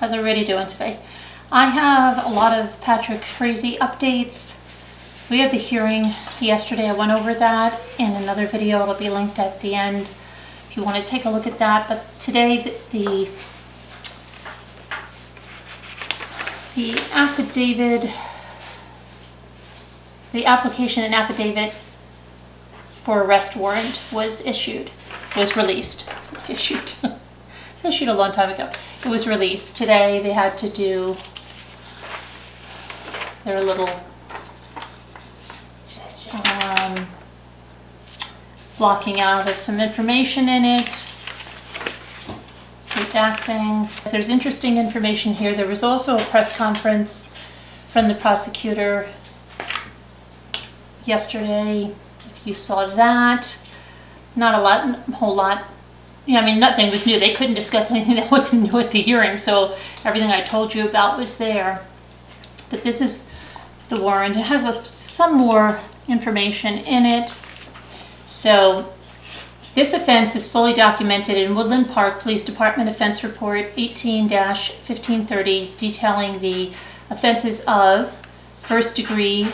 How's everybody doing today? I have a lot of Patrick Frazee updates. We had the hearing yesterday. I went over that in another video. It'll be linked at the end if you want to take a look at that. But today the affidavit, the application and affidavit for arrest warrant was released. Issued a long time ago. It was released. Today they had to do their little blocking out of some information in it, redacting. There's interesting information here. There was also a press conference from the prosecutor yesterday. If you saw that, not a whole lot. Yeah, I mean, nothing was new. They couldn't discuss anything that wasn't new at the hearing, so everything I told you about was there. But this is the warrant. It has some more information in it. So this offense is fully documented in Woodland Park Police Department Offense Report 18-1530, detailing the offenses of first-degree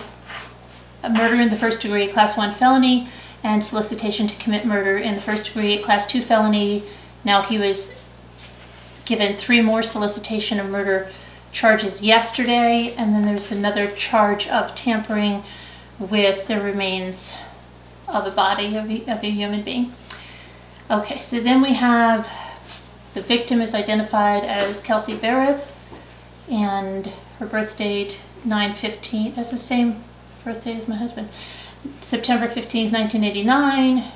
murder in the first degree, Class 1 felony, and solicitation to commit murder in the first degree, Class 2 felony. Now he was given 3 more solicitation of murder charges yesterday, and then there's another charge of tampering with the remains of a body of a human being. Okay, so then we have the victim is identified as Kelsey Berreth, and her birth date 9/15. That's the same birthday as my husband. September 15th, 1989.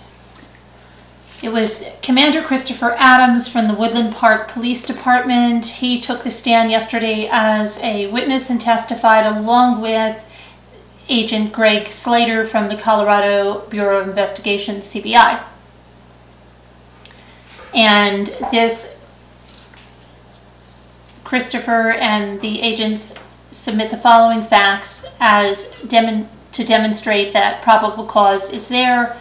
It was Commander Christopher Adams from the Woodland Park Police Department. He took the stand yesterday as a witness and testified along with Agent Greg Slater from the Colorado Bureau of Investigation, the CBI. And this Christopher and the agents submit the following facts as to demonstrate that probable cause is there,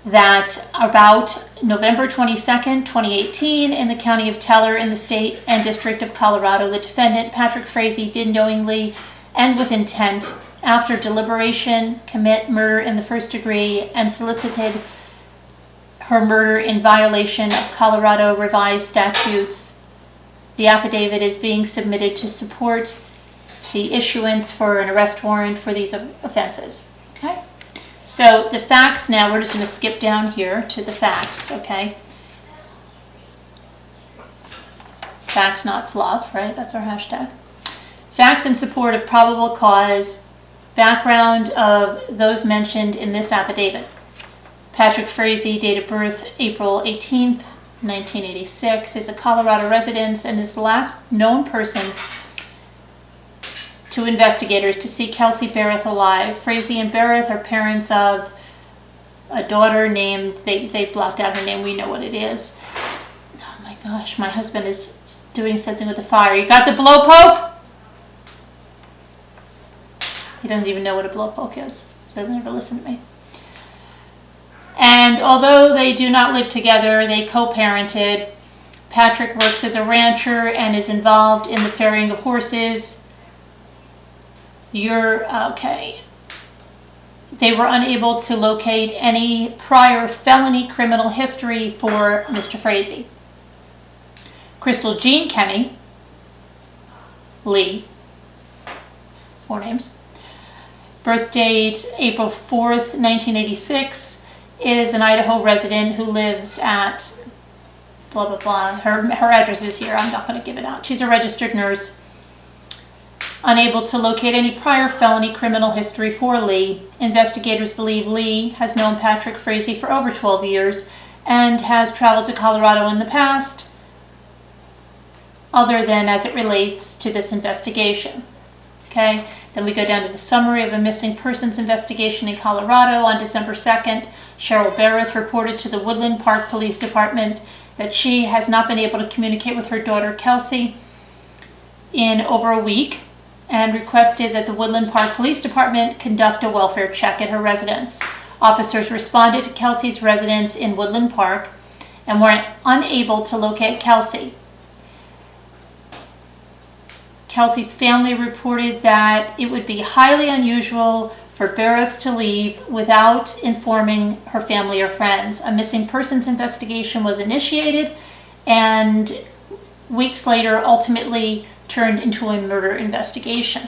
that about November 22nd, 2018, in the county of Teller in the state and district of Colorado, the defendant, Patrick Frazee, did knowingly and with intent, after deliberation, commit murder in the first degree and solicited her murder in violation of Colorado revised statutes. The affidavit is being submitted to support the issuance for an arrest warrant for these offenses. Okay? So the facts now, we're just going to skip down here to the facts, okay? Facts, not fluff, right? That's our hashtag. Facts in support of probable cause, background of those mentioned in this affidavit. Patrick Frazee, date of birth April 18th, 1986, is a Colorado resident and is the last known person to investigators to see Kelsey Berreth alive. Frazee and Berreth are parents of a daughter named, they blocked out her name, we know what it is. Oh my gosh, my husband is doing something with the fire. You got the blowpoke? He doesn't even know what a blowpoke is. He doesn't ever listen to me. And although they do not live together, they co-parented. Patrick works as a rancher and is involved in the ferrying of horses. Okay. They were unable to locate any prior felony criminal history for Mr. Frazee. Krystal Jean Kenney, Lee, 4 names. Birth date April 4th, 1986, is an Idaho resident who lives at blah, blah, blah. Her address is here. I'm not going to give it out. She's a registered nurse. Unable to locate any prior felony criminal history for Lee. Investigators believe Lee has known Patrick Frazee for over 12 years and has traveled to Colorado in the past, other than as it relates to this investigation. Okay, then we go down to the summary of a missing persons investigation in Colorado. On December 2nd, Cheryl Berreth reported to the Woodland Park Police Department that she has not been able to communicate with her daughter Kelsey in over a week, and requested that the Woodland Park Police Department conduct a welfare check at her residence. Officers responded to Kelsey's residence in Woodland Park and were unable to locate Kelsey. Kelsey's family reported that it would be highly unusual for Berreth to leave without informing her family or friends. A missing persons investigation was initiated and weeks later ultimately turned into a murder investigation.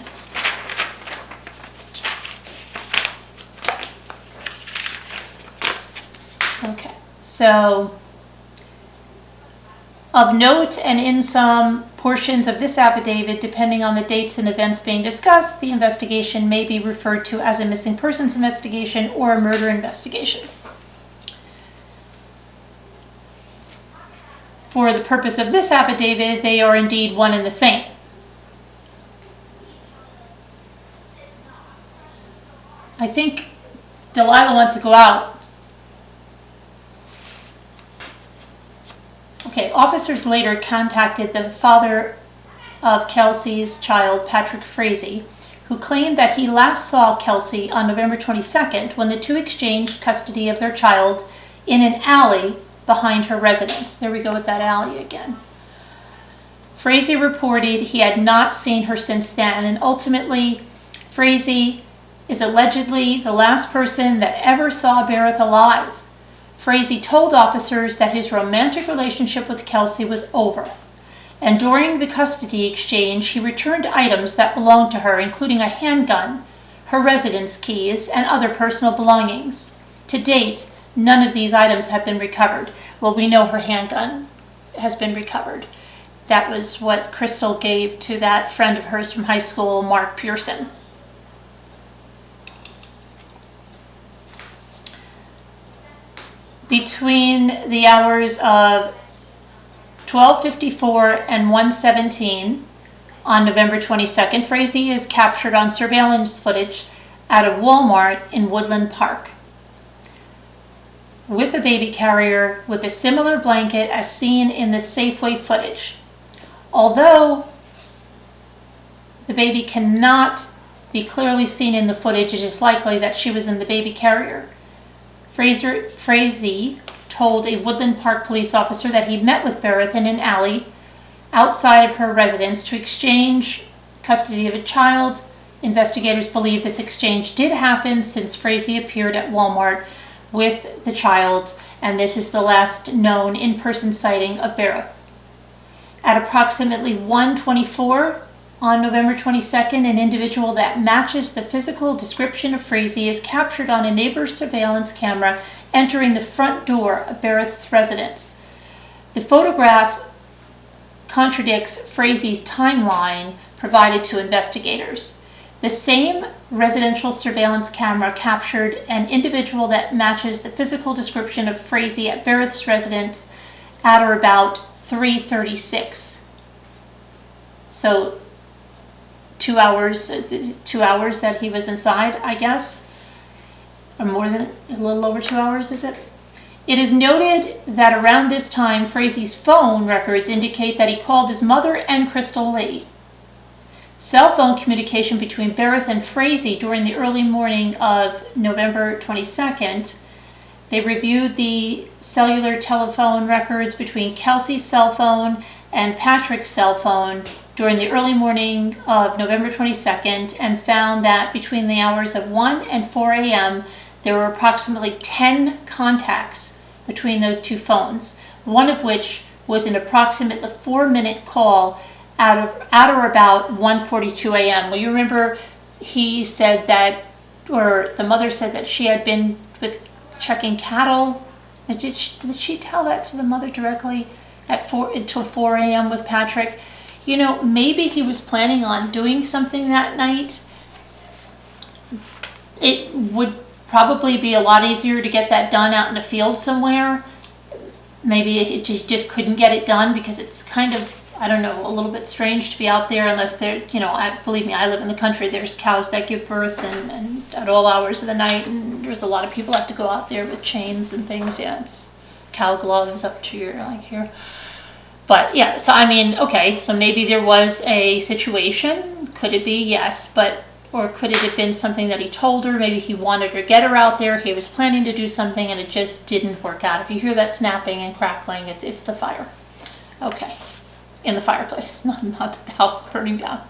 Okay, so of note, and in some portions of this affidavit, depending on the dates and events being discussed, the investigation may be referred to as a missing persons investigation or a murder investigation. For the purpose of this affidavit, they are indeed one and the same. I think Delilah wants to go out. Okay, officers later contacted the father of Kelsey's child, Patrick Frazee, who claimed that he last saw Kelsey on November 22nd when the two exchanged custody of their child in an alley behind her residence. There we go with that alley again. Frazee reported he had not seen her since then, and ultimately, Frazee is allegedly the last person that ever saw Berreth alive. Frazee told officers that his romantic relationship with Kelsey was over, and during the custody exchange, he returned items that belonged to her, including a handgun, her residence keys, and other personal belongings. To date, none of these items have been recovered. Well, we know her handgun has been recovered. That was what Krystal gave to that friend of hers from high school, Mark Pearson. Between the hours of 12:54 and 1:17 on November 22nd, Frazee is captured on surveillance footage at a Walmart in Woodland Park with a baby carrier with a similar blanket as seen in the Safeway footage. Although the baby cannot be clearly seen in the footage, it is likely that she was in the baby carrier. Frazee told a Woodland Park police officer that he met with Berreth in an alley outside of her residence to exchange custody of a child. Investigators believe this exchange did happen since Frazee appeared at Walmart with the child, and this is the last known in-person sighting of Berreth. At approximately 1:24 on November 22nd, an individual that matches the physical description of Frazee is captured on a neighbor's surveillance camera entering the front door of Berreth's residence. The photograph contradicts Frazee's timeline provided to investigators. The same residential surveillance camera captured an individual that matches the physical description of Frazee at Berreth's residence at or about 3:36. So 2 hours that he was inside, I guess, or more than a little over 2 hours, is it? It is noted that around this time, Frazee's phone records indicate that he called his mother and Krystal Lee. Cell phone communication between Berreth and Frazee during the early morning of November 22nd. They reviewed the cellular telephone records between Kelsey's cell phone and Patrick's cell phone during the early morning of November 22nd and found that between the hours of 1 and 4 a.m., there were approximately 10 contacts between those two phones, one of which was an approximately 4-minute call at or about 1:42 a.m. Well, you remember he said that, or the mother said that she had been with checking cattle. Did she tell that to the mother directly at 4 a.m. with Patrick? You know, maybe he was planning on doing something that night. It would probably be a lot easier to get that done out in a field somewhere. Maybe it just couldn't get it done because it's kind of, I don't know, a little bit strange to be out there unless they're, believe me, I live in the country. There's cows that give birth and at all hours of the night, and there's a lot of people have to go out there with chains and things. Yeah, it's cow gloves up to your, like, here. But yeah, so I mean, okay, so maybe there was a situation. Could it be? Yes. Or could it have been something that he told her? Maybe he wanted her to get her out there. He was planning to do something and it just didn't work out. If you hear that snapping and crackling, it's the fire. Okay. In the fireplace. Not that the house is burning down.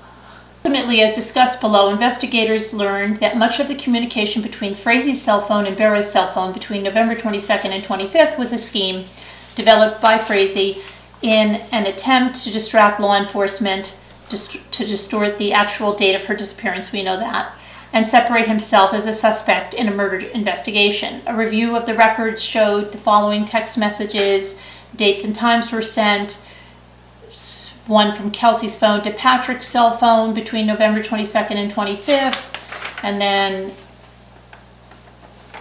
Ultimately, as discussed below, investigators learned that much of the communication between Frazee's cell phone and Berreth's cell phone between November 22nd and 25th was a scheme developed by Frazee in an attempt to distract law enforcement, to distort the actual date of her disappearance, we know that, and separate himself as a suspect in a murder investigation. A review of the records showed the following text messages, dates and times were sent, one from Kelsey's phone to Patrick's cell phone between November 22nd and 25th. And then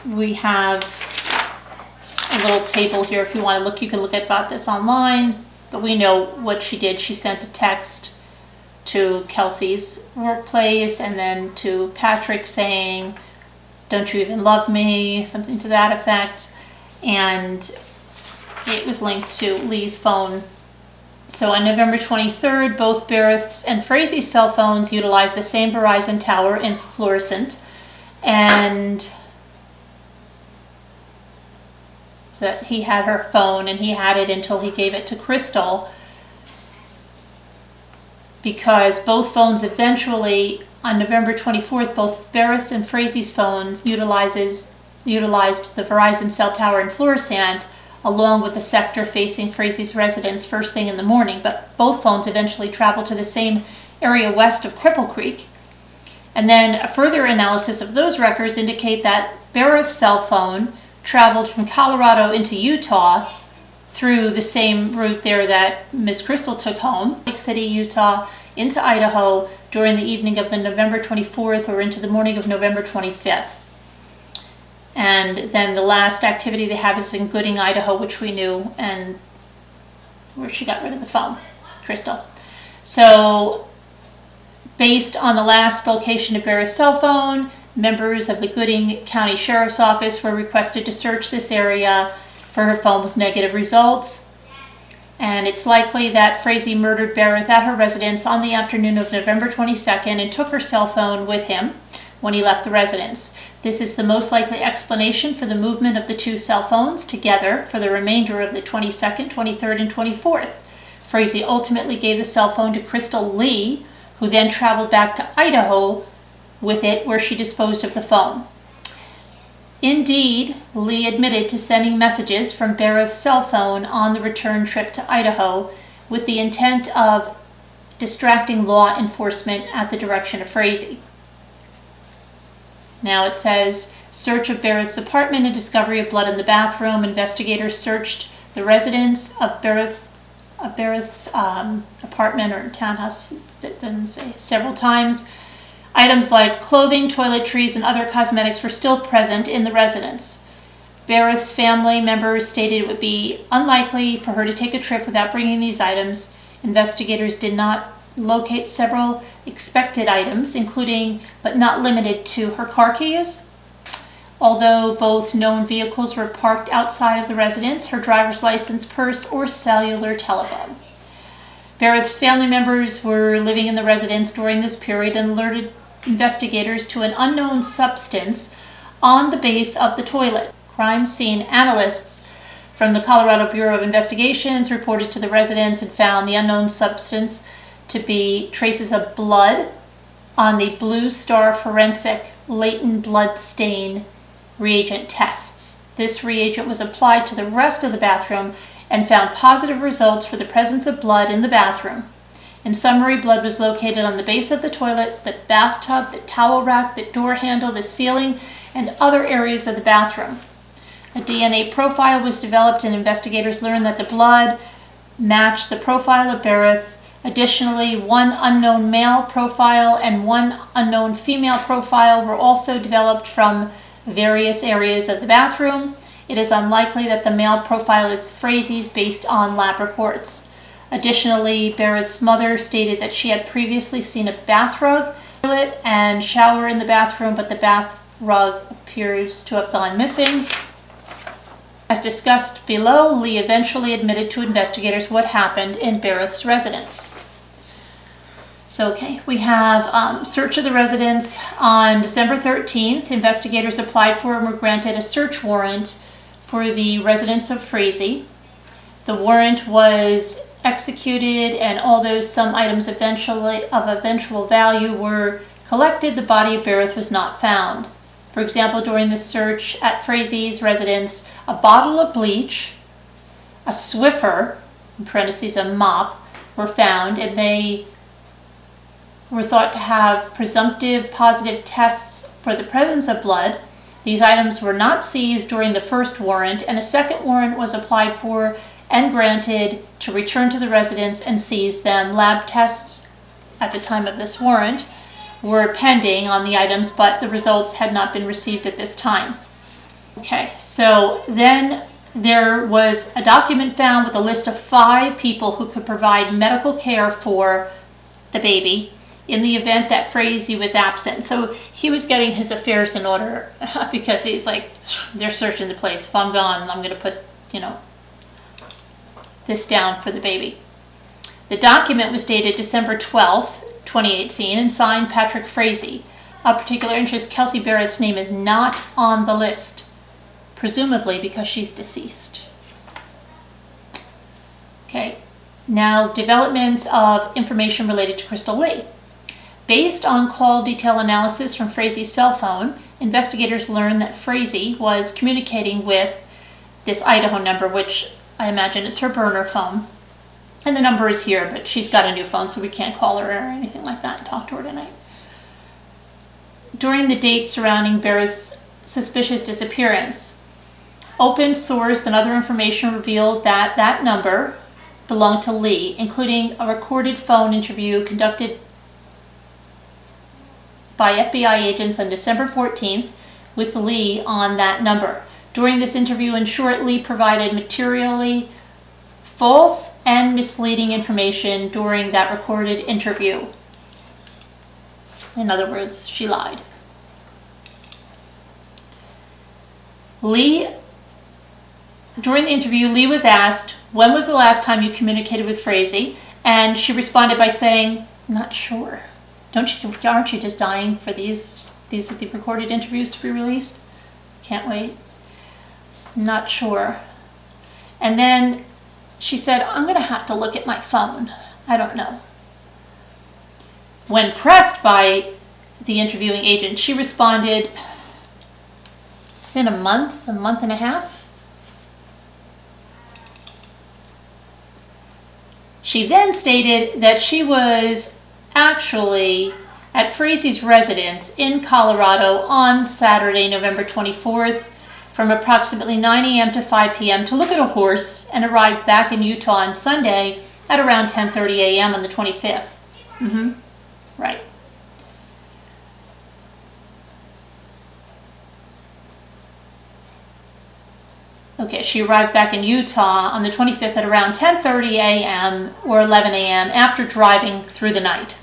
we have a little table here. If you want to look, you can look about this online. But we know what she did. She sent a text to Kelsey's workplace and then to Patrick saying, "Don't you even love me?" Something to that effect. And it was linked to Lee's phone. So on November 23rd, both Berreth's and Frazee's cell phones utilized the same Verizon tower in Florissant. And so that he had her phone and he had it until he gave it to Krystal, because both phones eventually, on November 24th, both Berreth's and Frazee's phones utilized the Verizon cell tower in Florissant, along with the sector facing Frazee's residence first thing in the morning, but both phones eventually traveled to the same area west of Cripple Creek. And then a further analysis of those records indicate that Berreth's cell phone traveled from Colorado into Utah through the same route there that Ms. Krystal took home, Lake City, Utah, into Idaho during the evening of the November 24th or into the morning of November 25th. And then the last activity they have is in Gooding, Idaho, which we knew, and where she got rid of the phone, Krystal. So based on the last location of Berreth's cell phone, members of the Gooding County Sheriff's Office were requested to search this area for her phone with negative results. And it's likely that Frazee murdered Berreth at her residence on the afternoon of November 22nd and took her cell phone with him when he left the residence. This is the most likely explanation for the movement of the two cell phones together for the remainder of the 22nd, 23rd, and 24th. Frazee ultimately gave the cell phone to Krystal Lee, who then traveled back to Idaho with it, where she disposed of the phone. Indeed, Lee admitted to sending messages from Berreth's cell phone on the return trip to Idaho with the intent of distracting law enforcement at the direction of Frazee. Now it says, search of Berreth's apartment and discovery of blood in the bathroom. Investigators searched the residence of Berreth's apartment or townhouse, it doesn't say, several times. Items like clothing, toiletries, and other cosmetics were still present in the residence. Berreth's family members stated it would be unlikely for her to take a trip without bringing these items. Investigators did not locate several expected items, including but not limited to her car keys. Although both known vehicles were parked outside of the residence, her driver's license, purse, or cellular telephone. Berreth's family members were living in the residence during this period and alerted investigators to an unknown substance on the base of the toilet. Crime scene analysts from the Colorado Bureau of Investigations reported to the residence and found the unknown substance to be traces of blood on the Blue Star Forensic latent blood stain reagent tests. This reagent was applied to the rest of the bathroom and found positive results for the presence of blood in the bathroom. In summary, blood was located on the base of the toilet, the bathtub, the towel rack, the door handle, the ceiling, and other areas of the bathroom. A DNA profile was developed and investigators learned that the blood matched the profile of Berreth. Additionally, one unknown male profile and one unknown female profile were also developed from various areas of the bathroom. It is unlikely that the male profile is Frazee's based on lab reports. Additionally, Berreth's mother stated that she had previously seen a bath rug, toilet, and shower in the bathroom, but the bath rug appears to have gone missing. As discussed below, Lee eventually admitted to investigators what happened in Berreth's residence. So, we have search of the residence on December 13th. Investigators applied for and were granted a search warrant for the residence of Frazee. The warrant was executed, and although some items of eventual value were collected, the body of Berreth was not found. For example, during the search at Frazee's residence, a bottle of bleach, a Swiffer, in parentheses a mop, were found, and they were thought to have presumptive positive tests for the presence of blood. These items were not seized during the first warrant, and a second warrant was applied for and granted to return to the residence and seize them. Lab tests at the time of this warrant were pending on the items, but the results had not been received at this time. Okay, so then there was a document found with a list of 5 people who could provide medical care for the baby in the event that Frazee was absent. So he was getting his affairs in order because he's like, they're searching the place. If I'm gone, I'm going to put, this down for the baby. The document was dated December 12th, 2018, and signed Patrick Frazee. Of particular interest, Kelsey Berreth's name is not on the list, presumably because she's deceased. Okay, now developments of information related to Krystal Lee. Based on call detail analysis from Frazee's cell phone, investigators learned that Frazee was communicating with this Idaho number, which I imagine is her burner phone. And the number is here, but she's got a new phone, so we can't call her or anything like that and talk to her tonight. During the dates surrounding Berreth's suspicious disappearance, open source and other information revealed that that number belonged to Lee, including a recorded phone interview conducted by FBI agents on December 14th with Lee on that number. During this interview, in short, Lee provided materially false and misleading information during that recorded interview. In other words, she lied. During the interview, Lee was asked, when was the last time you communicated with Frazee? And she responded by saying, not sure. Aren't you just dying for these are the recorded interviews to be released? Can't wait. Not sure. And then she said, I'm going to have to look at my phone. I don't know. When pressed by the interviewing agent, she responded, within a month and a half. She then stated that she was actually at Frazee's residence in Colorado on Saturday, November 24th, from approximately 9 a.m. to 5 p.m. to look at a horse, and arrived back in Utah on Sunday at around 10:30 a.m. on the 25th. Right. Okay, she arrived back in Utah on the 25th at around 10:30 a.m. or 11 a.m. after driving through the night.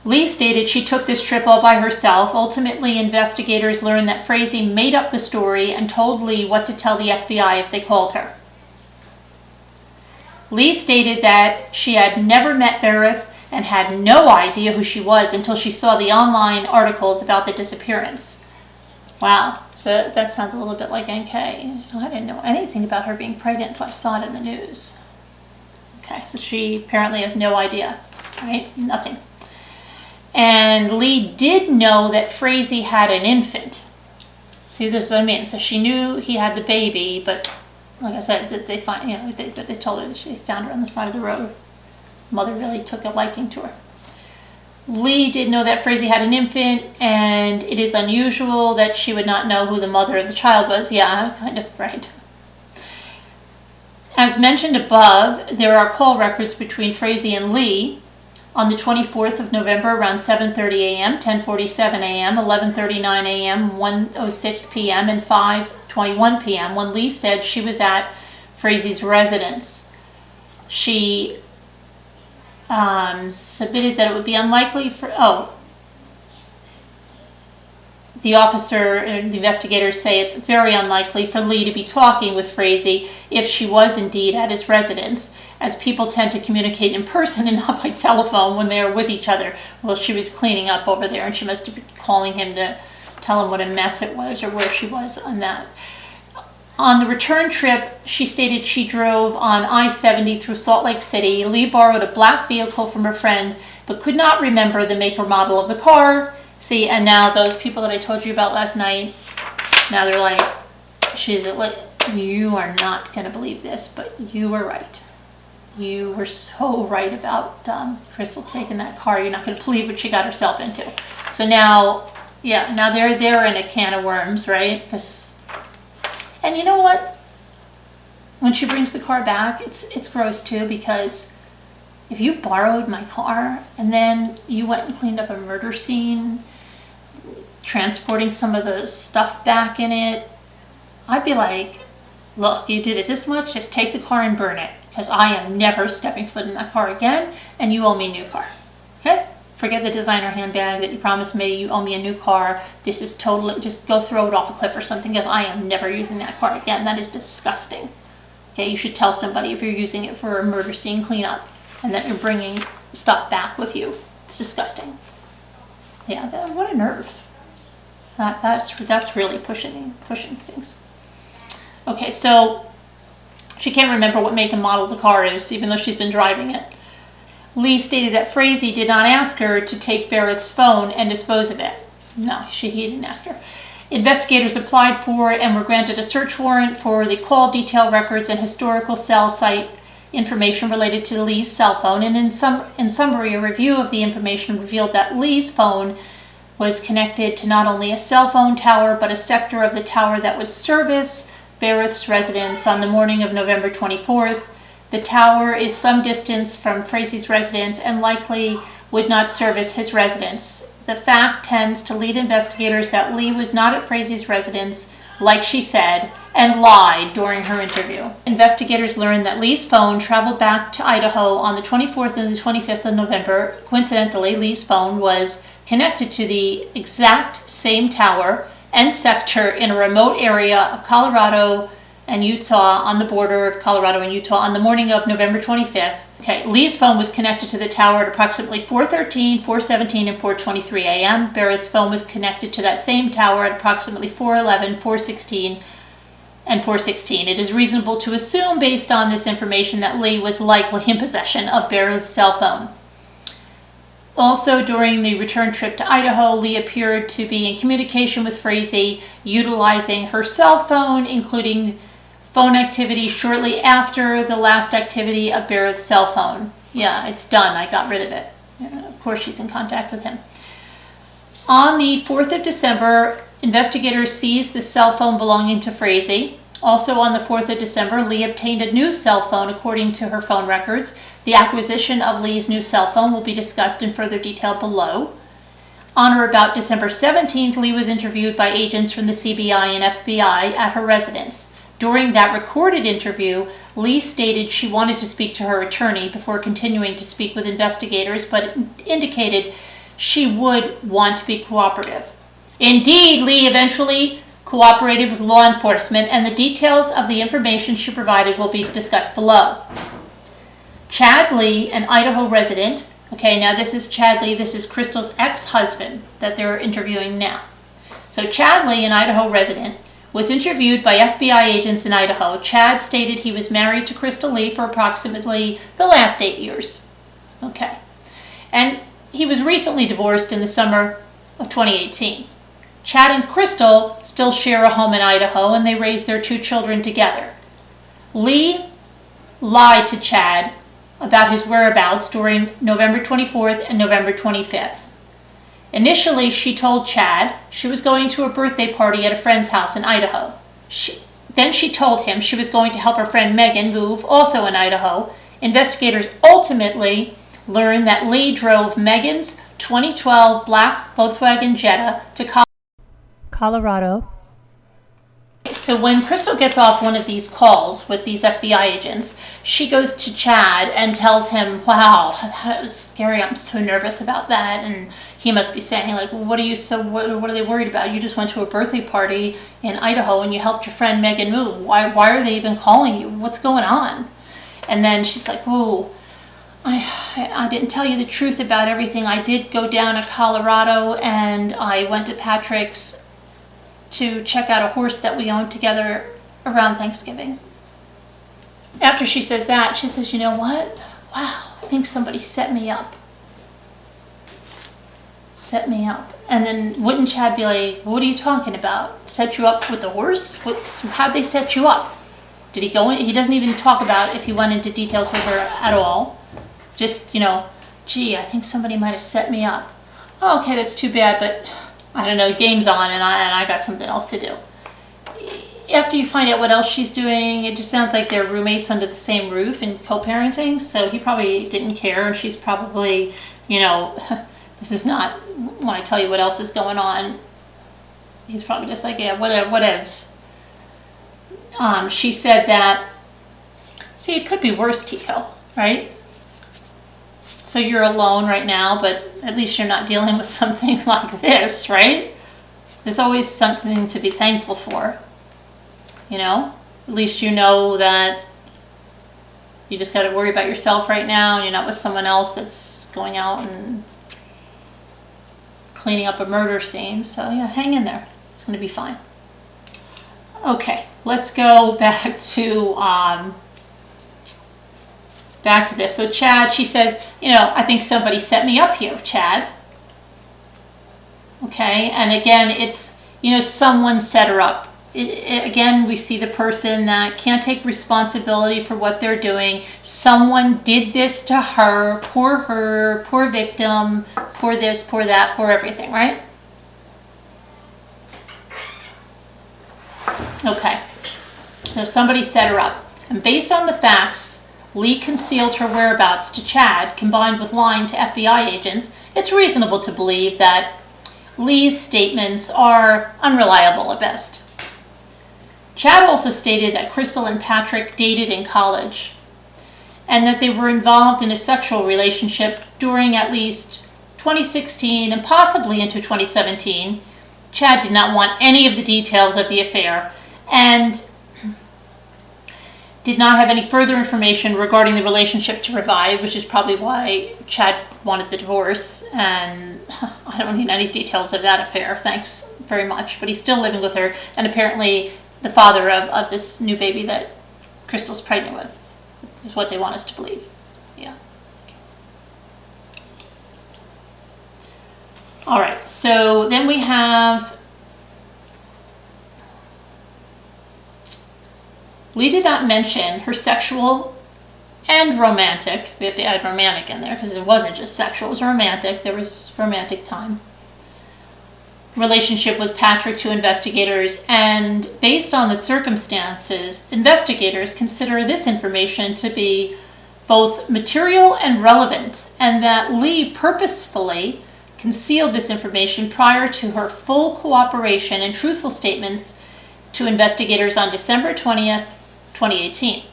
Lee stated she took this trip all by herself. Ultimately, investigators learned that Frazee made up the story and told Lee what to tell the FBI if they called her. Lee stated that she had never met Berreth and had no idea who she was until she saw the online articles about the disappearance. Wow, so that sounds a little bit like NK. I didn't know anything about her being pregnant until I saw it in the news. Okay, so she apparently has no idea, right? Nothing. And Lee did know that Frazee had an infant. See, this is what I mean. So she knew he had the baby, but like I said, they told her that they found her on the side of the road. Mother really took a liking to her. Lee did know that Frazee had an infant, and it is unusual that she would not know who the mother of the child was. Yeah, kind of, right. As mentioned above, there are call records between Frazee and Lee on the 24th of November around 7:30 a.m., 10:47 a.m., 11:39 a.m., 1:06 p.m., and 5:21 p.m. when Lee said she was at Frazee's residence. She submitted that it would be unlikely the officer and the investigators say it's very unlikely for Lee to be talking with Frazee if she was indeed at his residence, as people tend to communicate in person and not by telephone when they're with each other. Well, she was cleaning up over there, and she must have been calling him to tell him what a mess it was or where she was on that. On the return trip, she stated she drove on I-70 through Salt Lake City. Lee borrowed a black vehicle from her friend, but could not remember the make or model of the car. See, and now those people that I told you about last night, now they're like, she's like, you are not going to believe this, but you were right. You were so right about Krystal taking that car. You're not going to believe what she got herself into. So now, yeah, now they're in a can of worms, right? And you know what? When she brings the car back, it's gross too, because if you borrowed my car and then you went and cleaned up a murder scene, transporting some of the stuff back in it, I'd be like, look, you did it this much, just take the car and burn it, because I am never stepping foot in that car again, and you owe me a new car. Okay? Forget the designer handbag that you promised me. You owe me a new car. This is totally, just go throw it off a cliff or something, because I am never using that car again. That is disgusting. Okay, you should tell somebody if you're using it for a murder scene cleanup and that you're bringing stuff back with you. It's disgusting. Yeah, what a nerve. That's really pushing things. Okay, so she can't remember what make and model the car is, even though she's been driving it. Lee stated that Frazee did not ask her to take Berreth's phone and dispose of it. No, he didn't ask her. Investigators applied for and were granted a search warrant for the call detail records and historical cell site information related to Lee's cell phone. And in summary, a review of the information revealed that Lee's phone was connected to not only a cell phone tower, but a sector of the tower that would service Berreth's residence on the morning of November 24th. The tower is some distance from Frazee's residence and likely would not service his residence. The fact tends to lead investigators that Lee was not at Frazee's residence, like she said, and lied during her interview. Investigators learned that Lee's phone traveled back to Idaho on the 24th and the 25th of November. Coincidentally, Lee's phone was connected to the exact same tower and sector in a remote area of Colorado and Utah, on the border of Colorado and Utah, on the morning of November 25th. Okay, Lee's phone was connected to the tower at approximately 4:13, 4:17, and 4:23 a.m. Berreth's phone was connected to that same tower at approximately 4:11, 4:16, and 4:16. It is reasonable to assume, based on this information, that Lee was likely in possession of Berreth's cell phone. Also, during the return trip to Idaho, Lee appeared to be in communication with Frazee, utilizing her cell phone, including phone activity shortly after the last activity of Berreth's cell phone. Yeah, it's done. I got rid of it. Of course, she's in contact with him. On the 4th of December, investigators seized the cell phone belonging to Frazee. Also on the 4th of December, Lee obtained a new cell phone according to her phone records. The acquisition of Lee's new cell phone will be discussed in further detail below. On or about December 17th, Lee was interviewed by agents from the CBI and FBI at her residence. During that recorded interview, Lee stated she wanted to speak to her attorney before continuing to speak with investigators, but indicated she would want to be cooperative. Indeed, Lee eventually cooperated with law enforcement, and the details of the information she provided will be discussed below. Chad Lee, an Idaho resident, okay, now this is Chad Lee, this is Krystal's ex-husband that they're interviewing now. So Chad Lee, an Idaho resident, was interviewed by FBI agents in Idaho. Chad stated he was married to Krystal Lee for approximately the last 8 years. Okay. And he was recently divorced in the summer of 2018. Chad and Krystal still share a home in Idaho, and they raise their 2 children together. Lee lied to Chad about his whereabouts during November 24th and November 25th. Initially, she told Chad she was going to a birthday party at a friend's house in Idaho. Then she told him she was going to help her friend Megan move, also in Idaho. Investigators ultimately learned that Lee drove Megan's 2012 black Volkswagen Jetta to Colorado. So when Krystal gets off one of these calls with these FBI agents, she goes to Chad and tells him, wow, that was scary. I'm so nervous about that. And he must be saying, like, what are they worried about? You just went to a birthday party in Idaho and you helped your friend Megan move. Why are they even calling you? What's going on? And then she's like, whoa, I didn't tell you the truth about everything. I did go down to Colorado and I went to Patrick's to check out a horse that we owned together around Thanksgiving. After she says that, she says, you know what? Wow, I think somebody set me up. Set me up. And then wouldn't Chad be like, what are you talking about? Set you up with the horse? How'd they set you up? Did he go in? He doesn't even talk about if he went into details with her at all. Just, gee, I think somebody might have set me up. Oh, okay, that's too bad, but I don't know, game's on and I got something else to do. After you find out what else she's doing, it just sounds like they're roommates under the same roof and co-parenting, so he probably didn't care, and she's probably, this is not, when I tell you what else is going on, he's probably just like, yeah, whatevs. She said that, see, it could be worse, Tico, right? So you're alone right now, but at least you're not dealing with something like this, right? There's always something to be thankful for, At least you know that you just got to worry about yourself right now, and you're not with someone else that's going out and cleaning up a murder scene. So yeah, hang in there. It's going to be fine. Okay, let's go back to this. So Chad, she says, I think somebody set me up here, Chad. Okay, and again, it's, someone set her up. Again, we see the person that can't take responsibility for what they're doing. Someone did this to her, poor victim, poor this, poor that, poor everything, right? Okay, so somebody set her up. And based on the facts, Lee concealed her whereabouts to Chad, combined with lying to FBI agents. It's reasonable to believe that Lee's statements are unreliable at best. Chad also stated that Krystal and Patrick dated in college and that they were involved in a sexual relationship during at least 2016 and possibly into 2017. Chad did not want any of the details of the affair and did not have any further information regarding the relationship to provide, which is probably why Chad wanted the divorce, and I don't need any details of that affair, thanks very much, but he's still living with her, and apparently the father of this new baby that Krystal's pregnant with. This is what they want us to believe. Yeah. All right, so then we have, Lee did not mention her sexual and romantic, we have to add romantic in there because it wasn't just sexual, it was romantic, there was romantic time, relationship with Patrick to investigators, and based on the circumstances, investigators consider this information to be both material and relevant, and that Lee purposefully concealed this information prior to her full cooperation and truthful statements to investigators on December 20th, 2018.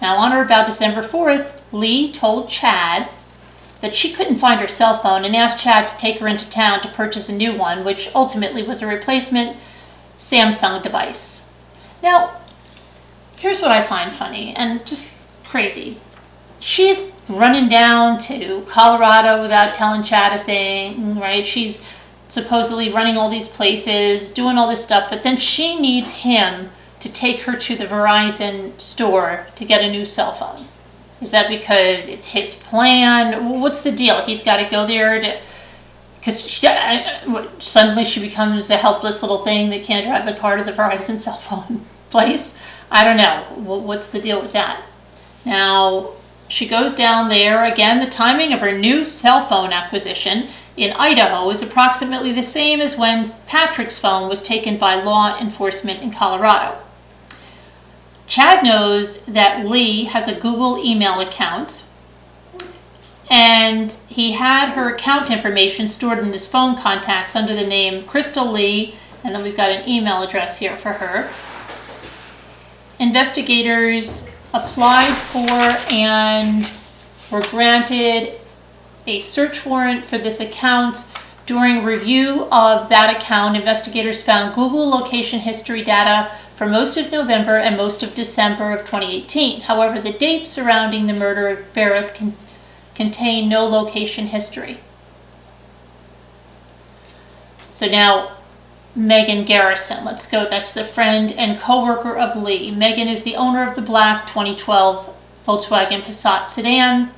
Now, on or about December 4th, Lee told Chad that she couldn't find her cell phone and asked Chad to take her into town to purchase a new one, which ultimately was a replacement Samsung device. Now, here's what I find funny and just crazy. She's running down to Colorado without telling Chad a thing, right? She's supposedly running all these places, doing all this stuff, but then she needs him to take her to the Verizon store to get a new cell phone. Is that because it's his plan? What's the deal? He's got to go there to, because suddenly she becomes a helpless little thing that can't drive the car to the Verizon cell phone place? I don't know. What's the deal with that? Now, she goes down there. Again, the timing of her new cell phone acquisition in Idaho is approximately the same as when Patrick's phone was taken by law enforcement in Colorado. Chad knows that Lee has a Google email account, and he had her account information stored in his phone contacts under the name Krystal Lee, and then we've got an email address here for her. Investigators applied for and were granted a search warrant for this account. During review of that account, investigators found Google location history data for most of November and most of December of 2018. However, the dates surrounding the murder of Berreth contain no location history. So now, Megan Garrison. Let's go. That's the friend and co-worker of Lee. Megan is the owner of the black 2012 Volkswagen Passat sedan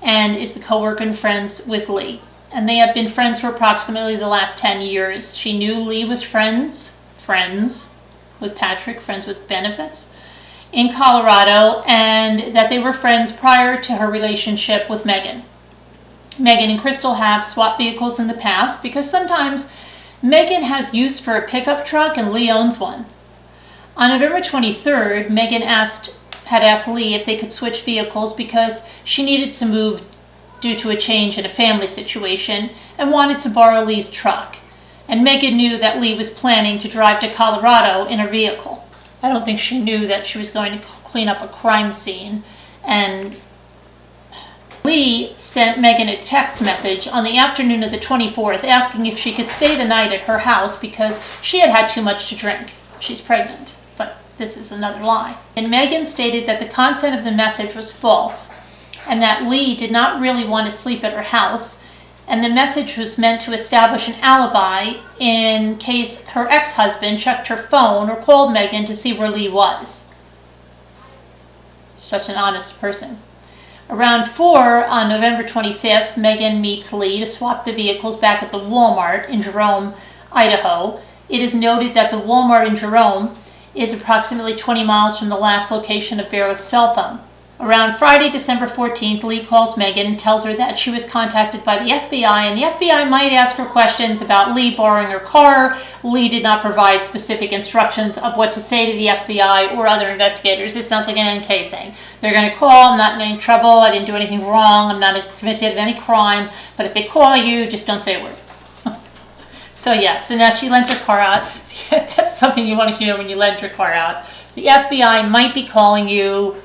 and is the co-worker and friends with Lee. And they have been friends for approximately the last 10 years. She knew Lee was friends with Patrick, friends with benefits, in Colorado, and that they were friends prior to her relationship with Megan. Megan and Krystal have swapped vehicles in the past because sometimes Megan has use for a pickup truck and Lee owns one. On November 23rd, Megan had asked Lee if they could switch vehicles because she needed to move due to a change in a family situation and wanted to borrow Lee's truck. And Megan knew that Lee was planning to drive to Colorado in her vehicle. I don't think she knew that she was going to clean up a crime scene. And Lee sent Megan a text message on the afternoon of the 24th asking if she could stay the night at her house because she had had too much to drink. She's pregnant, but this is another lie. And Megan stated that the content of the message was false and that Lee did not really want to sleep at her house, and the message was meant to establish an alibi in case her ex-husband checked her phone or called Megan to see where Lee was. Such an honest person. Around 4 on November 25th, Megan meets Lee to swap the vehicles back at the Walmart in Jerome, Idaho. It is noted that the Walmart in Jerome is approximately 20 miles from the last location of Berreth's cell phone. Around Friday, December 14th, Lee calls Megan and tells her that she was contacted by the FBI and the FBI might ask her questions about Lee borrowing her car. Lee did not provide specific instructions of what to say to the FBI or other investigators. This sounds like an NK thing. They're going to call, I'm not in any trouble, I didn't do anything wrong, I'm not convicted of any crime, but if they call you, just don't say a word. So now she lent her car out. That's something you want to hear when you lend your car out. The FBI might be calling you.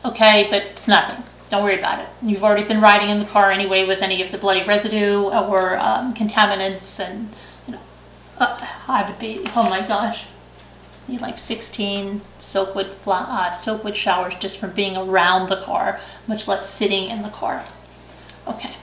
Okay, but it's nothing. Don't worry about it. You've already been riding in the car anyway with any of the bloody residue or contaminants, and I would be. Oh my gosh, need like 16 silkwood showers just from being around the car, much less sitting in the car. Okay.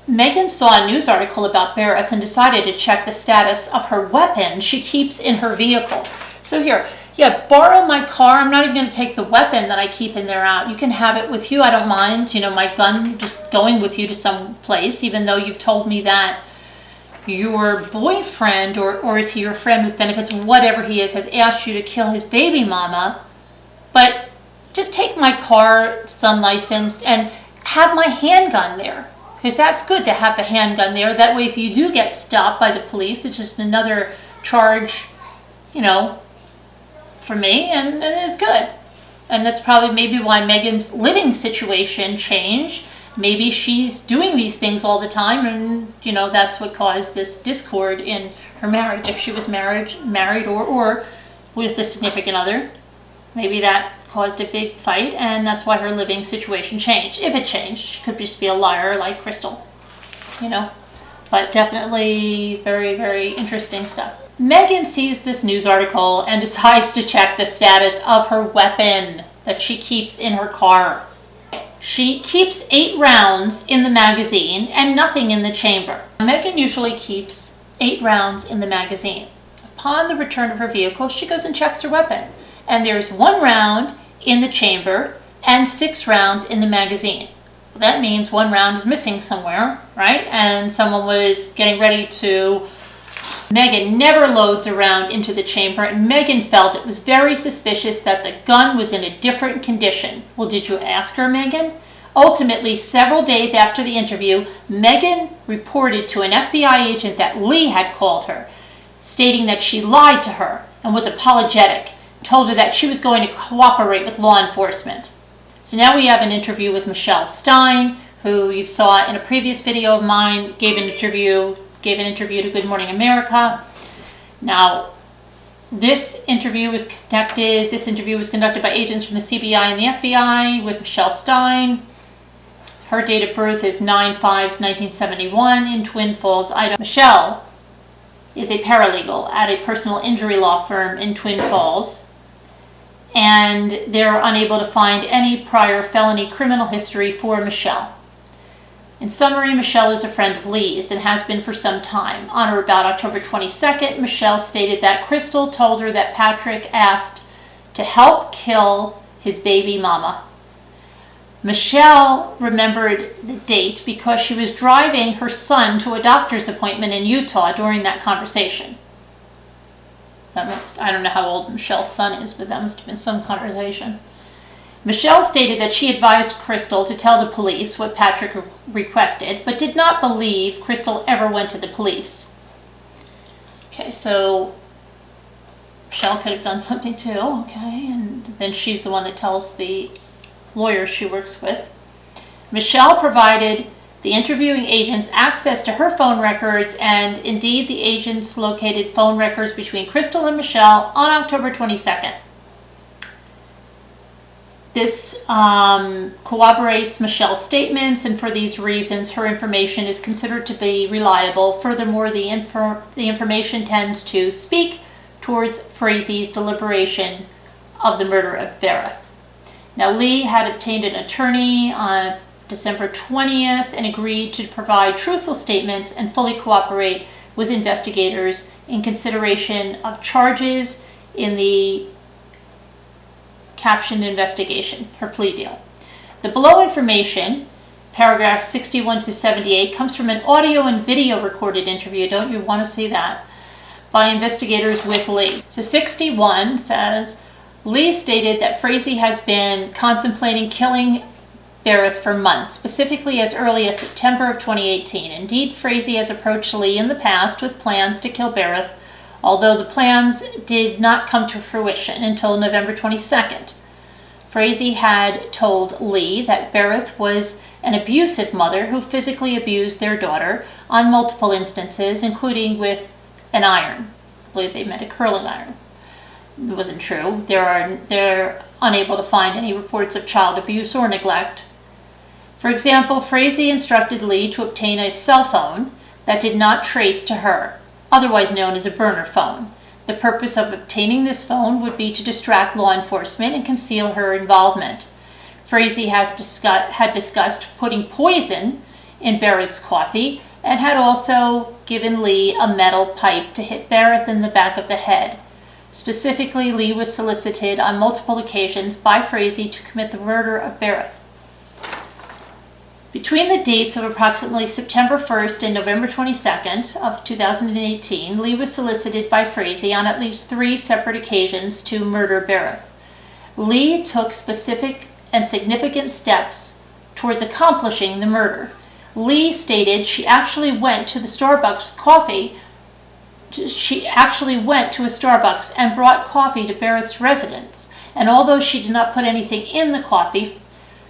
Megan saw a news article about Berreth and decided to check the status of her weapon she keeps in her vehicle. So here. Yeah, borrow my car. I'm not even going to take the weapon that I keep in there out. You can have it with you. I don't mind, my gun just going with you to some place, even though you've told me that your boyfriend, or is he your friend with benefits, whatever he is, has asked you to kill his baby mama. But just take my car, it's unlicensed, and have my handgun there. Because that's good to have the handgun there. That way, if you do get stopped by the police, it's just another charge, for me, and it is good. And that's probably maybe why Megan's living situation changed. Maybe she's doing these things all the time, and that's what caused this discord in her marriage. If she was married or with a significant other, maybe that caused a big fight, and that's why her living situation changed. If it changed, she could just be a liar like Krystal, But definitely very, very interesting stuff. Megan sees this news article and decides to check the status of her weapon that she keeps in her car. She keeps 8 rounds in the magazine and nothing in the chamber. Megan usually keeps 8 rounds in the magazine. Upon the return of her vehicle, she goes and checks her weapon. And there's 1 round in the chamber and 6 rounds in the magazine. That means 1 round is missing somewhere, right? And someone was getting ready to. Megan never loads a round into the chamber, and Megan felt it was very suspicious that the gun was in a different condition. Well, did you ask her, Megan? Ultimately, several days after the interview, Megan reported to an FBI agent that Lee had called her, stating that she lied to her and was apologetic, told her that she was going to cooperate with law enforcement. So now we have an interview with Michelle Stein, who you saw in a previous video of mine, gave an interview to Good Morning America. Now, this interview was conducted by agents from the CBI and the FBI with Michelle Stein. Her date of birth is 9/5/1971 in Twin Falls, Idaho. Michelle is a paralegal at a personal injury law firm in Twin Falls, and they're unable to find any prior felony criminal history for Michelle. In summary, Michelle is a friend of Lee's and has been for some time. On or about October 22nd, Michelle stated that Krystal told her that Patrick asked to help kill his baby mama. Michelle remembered the date because she was driving her son to a doctor's appointment in Utah during that conversation. I don't know how old Michelle's son is, but that must have been some conversation. Michelle stated that she advised Krystal to tell the police what Patrick requested, but did not believe Krystal ever went to the police. Okay, so Michelle could have done something too, okay, and then she's the one that tells the lawyer she works with. Michelle provided the interviewing agents access to her phone records, and indeed the agents located phone records between Krystal and Michelle on October 22nd. This corroborates Michelle's statements, and for these reasons, her information is considered to be reliable. Furthermore, the information tends to speak towards Frazee's deliberation of the murder of Berreth. Now, Lee had obtained an attorney on December 20th and agreed to provide truthful statements and fully cooperate with investigators in consideration of charges in the captioned investigation, her plea deal. The below information, paragraphs 61 through 78, comes from an audio and video recorded interview, don't you want to see that, by investigators with Lee. So 61 says, Lee stated that Frazee has been contemplating killing Berreth for months, specifically as early as September of 2018. Indeed, Frazee has approached Lee in the past with plans to kill Berreth, although the plans did not come to fruition until November 22nd. Frazee had told Lee that Berreth was an abusive mother who physically abused their daughter on multiple instances, including with an iron. I believe they meant a curling iron. It wasn't true. They're unable to find any reports of child abuse or neglect. For example, Frazee instructed Lee to obtain a cell phone that did not trace to her, otherwise known as a burner phone. The purpose of obtaining this phone would be to distract law enforcement and conceal her involvement. Frazee had discussed putting poison in Berreth's coffee and had also given Lee a metal pipe to hit Berreth in the back of the head. Specifically, Lee was solicited on multiple occasions by Frazee to commit the murder of Berreth. Between the dates of approximately September 1st and November 22nd of 2018, Lee was solicited by Frazee on at least 3 separate occasions to murder Berreth. Lee took specific and significant steps towards accomplishing the murder. Lee stated she actually went to a Starbucks and brought coffee to Berreth's residence, and although she did not put anything in the coffee,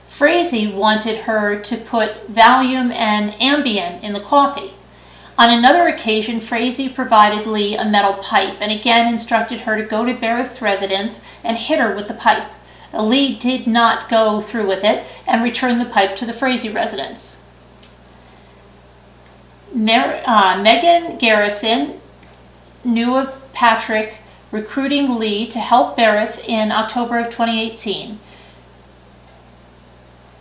Frazee wanted her to put Valium and Ambien in the coffee. On another occasion, Frazee provided Lee a metal pipe and again instructed her to go to Berreth's residence and hit her with the pipe. Lee did not go through with it and returned the pipe to the Frazee residence. Megan Garrison knew of Patrick recruiting Lee to help Berreth in October of 2018.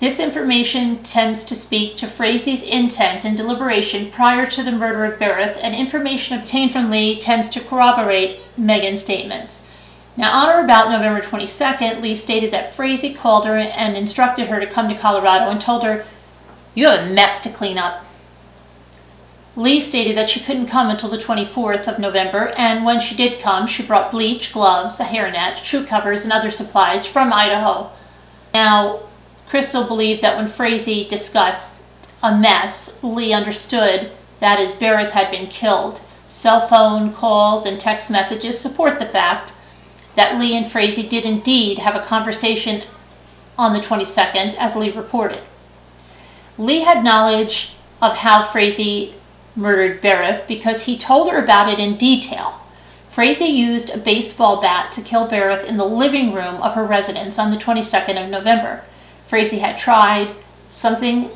This information tends to speak to Frazee's intent and deliberation prior to the murder of Berreth, and information obtained from Lee tends to corroborate Megan's statements. Now, on or about November 22nd, Lee stated that Frazee called her and instructed her to come to Colorado and told her, "You have a mess to clean up." Lee stated that she couldn't come until the 24th of November, and when she did come, she brought bleach, gloves, a hairnet, shoe covers, and other supplies from Idaho. Now, Krystal believed that when Frazee discussed a mess, Lee understood that as Berreth had been killed. Cell phone calls and text messages support the fact that Lee and Frazee did indeed have a conversation on the 22nd, as Lee reported. Lee had knowledge of how Frazee murdered Berreth because he told her about it in detail. Frazee used a baseball bat to kill Berreth in the living room of her residence on the 22nd of November. Frazee had tied something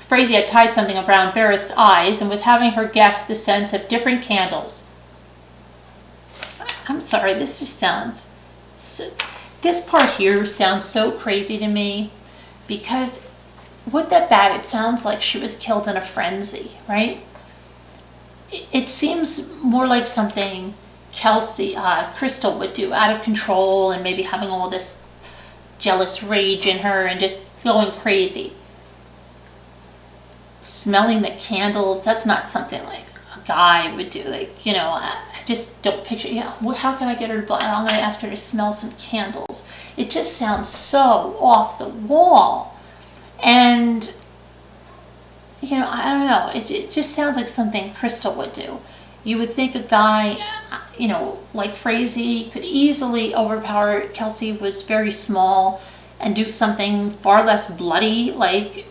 around Berreth's eyes and was having her guess the scents of different candles. I'm sorry, this part here sounds so crazy to me because with that bat, it sounds like she was killed in a frenzy, right? It seems more like something Krystal would do, out of control and maybe having all this jealous rage in her and just going crazy. Smelling the candles, that's not something like a guy would do. Like, you know, I just don't picture, how can I get her to, I'm going to ask her to smell some candles. It just sounds so off the wall. And, you know, I don't know, it just sounds like something Krystal would do. You would think a guy, you know, like Frazee could easily overpower. Kelsey was very small, and do something far less bloody, like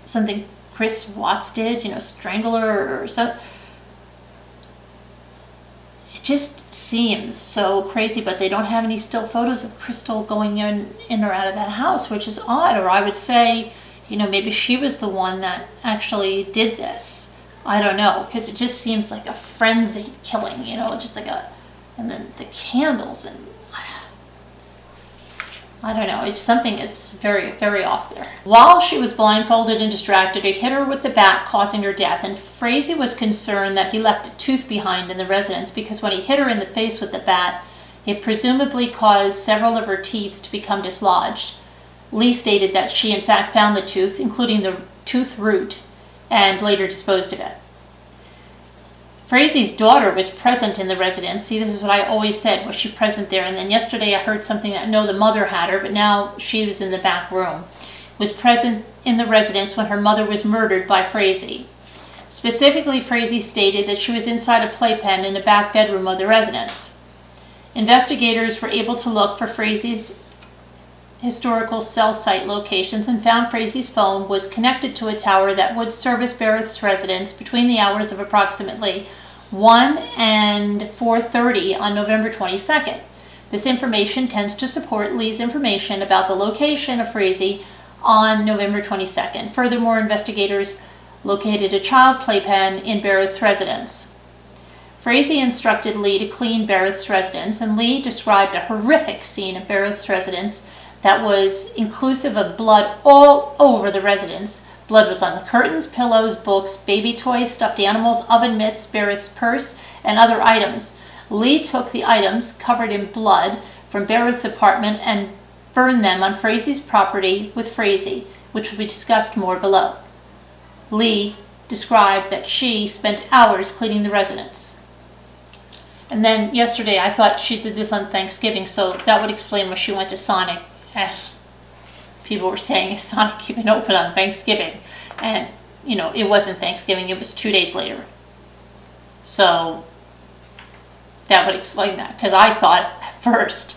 something Chris Watts did, you know, strangle her or so. It just seems so crazy, but they don't have any still photos of Krystal going in or out of that house, which is odd. Or I would say, you know, maybe she was the one that actually did this. I don't know, because it just seems like a frenzied killing, you know, just like and then the candles, and I don't know, it's something that's very, very off there. While she was blindfolded and distracted, he hit her with the bat, causing her death, and Frazee was concerned that he left a tooth behind in the residence because when he hit her in the face with the bat, it presumably caused several of her teeth to become dislodged. Lee stated that she in fact found the tooth, including the tooth root, and later disposed of it. Frazee's daughter was present in the residence. See, this is what I always said, was she present there? And then yesterday I heard something that, no, the mother had her, but now she was in the back room. Was present in the residence when her mother was murdered by Frazee. Specifically, Frazee stated that she was inside a playpen in the back bedroom of the residence. Investigators were able to look for Frazee's historical cell site locations and found Frazee's phone was connected to a tower that would service Berreth's residence between the hours of approximately 1 and 4:30 on November 22nd. This information tends to support Lee's information about the location of Frazee on November 22nd. Furthermore, investigators located a child playpen in Berreth's residence. Frazee instructed Lee to clean Berreth's residence, and Lee described a horrific scene at Berreth's residence that was inclusive of blood all over the residence. Blood was on the curtains, pillows, books, baby toys, stuffed animals, oven mitts, Berreth's purse, and other items. Lee took the items covered in blood from Berreth's apartment and burned them on Frazee's property with Frazee, which will be discussed more below. Lee described that she spent hours cleaning the residence. And then yesterday I thought she did this on Thanksgiving, so that would explain why she went to Sonic. And people were saying, is Sonic even open on Thanksgiving? And, you know, it wasn't Thanksgiving, it was 2 days later. So that would explain that, because I thought at first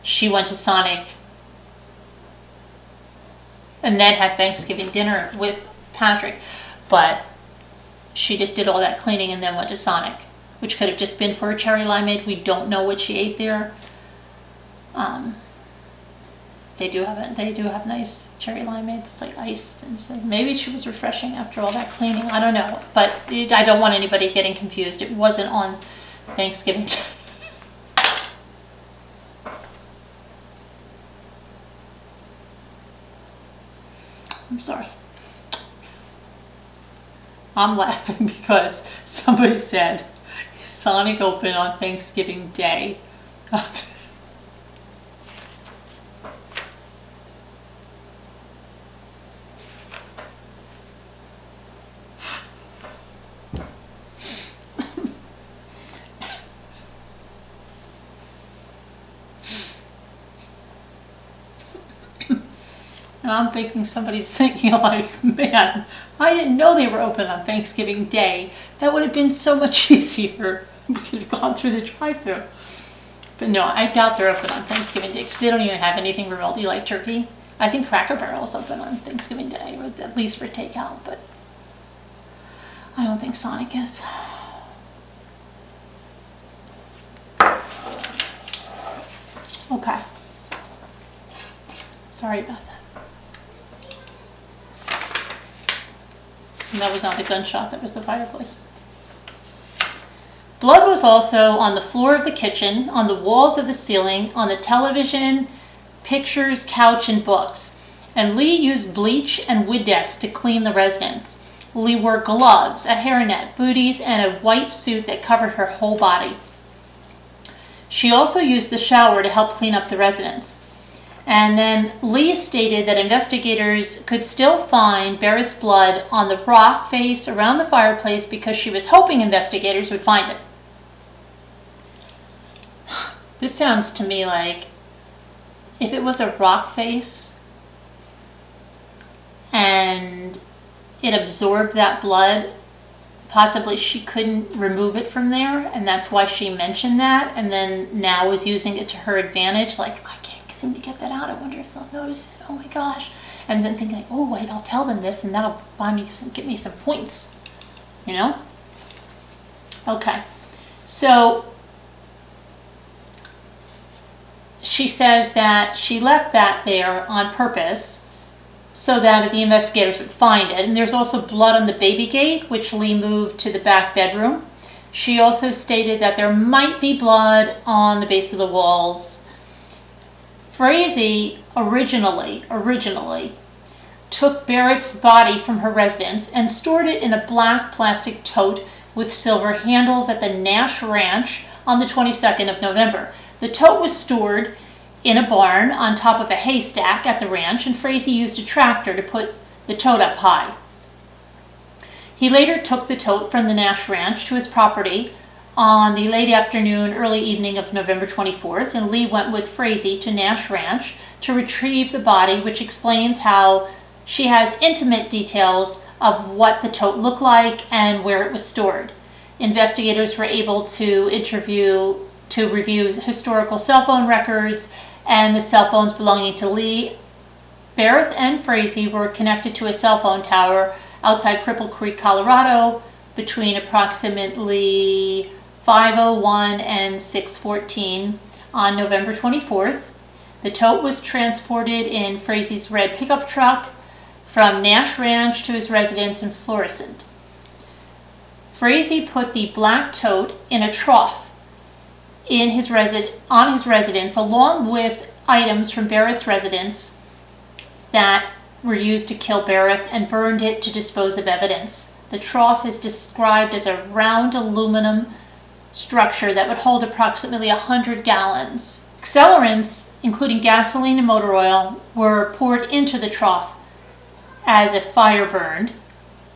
she went to Sonic and then had Thanksgiving dinner with Patrick, but she just did all that cleaning and then went to Sonic, which could have just been for a cherry limeade. We don't know what she ate there. They do have nice cherry limeade that's like iced, and so maybe she was refreshing after all that cleaning. I don't know, but I don't want anybody getting confused. It wasn't on Thanksgiving. I'm sorry. I'm laughing because somebody said Sonic open on Thanksgiving Day. And I'm thinking somebody's thinking like, man, I didn't know they were open on Thanksgiving Day. That would have been so much easier. We could have gone through the drive-thru. But no, I doubt they're open on Thanksgiving Day because they don't even have anything remotely like turkey. I think Cracker Barrel's open on Thanksgiving Day, or at least for takeout, but I don't think Sonic is. Okay. Sorry about that. And that was not a gunshot, that was the fireplace. Blood was also on the floor of the kitchen, on the walls of the ceiling, on the television, pictures, couch, and books. And Lee used bleach and Windex to clean the residence. Lee wore gloves, a hairnet, booties, and a white suit that covered her whole body. She also used the shower to help clean up the residence. And then Lee stated that investigators could still find Berreth's blood on the rock face around the fireplace because she was hoping investigators would find it. This sounds to me like if it was a rock face and it absorbed that blood, possibly she couldn't remove it from there, and that's why she mentioned that, and then now was using it to her advantage, like, I can't seem to get that out, I wonder if they'll notice it, oh my gosh. And then thinking, like, oh wait, I'll tell them this and that'll get me some points, you know? Okay, so she says that she left that there on purpose so that the investigators would find it. And there's also blood on the baby gate, which Lee moved to the back bedroom. She also stated that there might be blood on the base of the walls. Frazee originally took Berreth's body from her residence and stored it in a black plastic tote with silver handles at the Nash Ranch on the 22nd of November. The tote was stored in a barn on top of a haystack at the ranch, and Frazee used a tractor to put the tote up high. He later took the tote from the Nash Ranch to his property on the late afternoon, early evening of November 24th, and Lee went with Frazee to Nash Ranch to retrieve the body, which explains how she has intimate details of what the tote looked like and where it was stored. Investigators were able to review historical cell phone records, and the cell phones belonging to Lee, Berreth, and Frazee were connected to a cell phone tower outside Cripple Creek, Colorado, between approximately 5:01 and 6:14 on November 24th. The tote was transported in Frazee's red pickup truck from Nash Ranch to his residence in Florissant. Frazee put the black tote in a trough on his residence, along with items from Berreth's residence that were used to kill Berreth, and burned it to dispose of evidence. The trough is described as a round aluminum structure that would hold approximately 100 gallons. Accelerants, including gasoline and motor oil, were poured into the trough as if fire burned.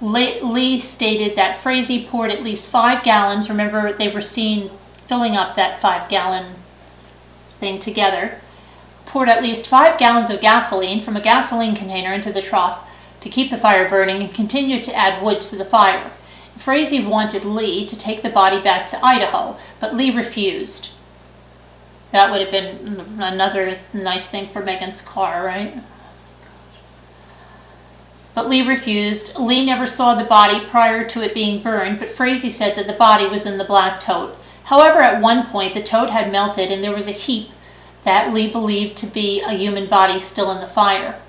Lee stated that Frazee poured at least 5 gallons. Remember, they were seen filling up that 5-gallon thing together. Poured at least 5 gallons of gasoline from a gasoline container into the trough to keep the fire burning, and continued to add wood to the fire. Frazee wanted Lee to take the body back to Idaho, but Lee refused. That would have been another nice thing for Megan's car, right? But Lee refused. Lee never saw the body prior to it being burned, but Frazee said that the body was in the black tote. However, at one point, the tote had melted and there was a heap that Lee believed to be a human body still in the fire.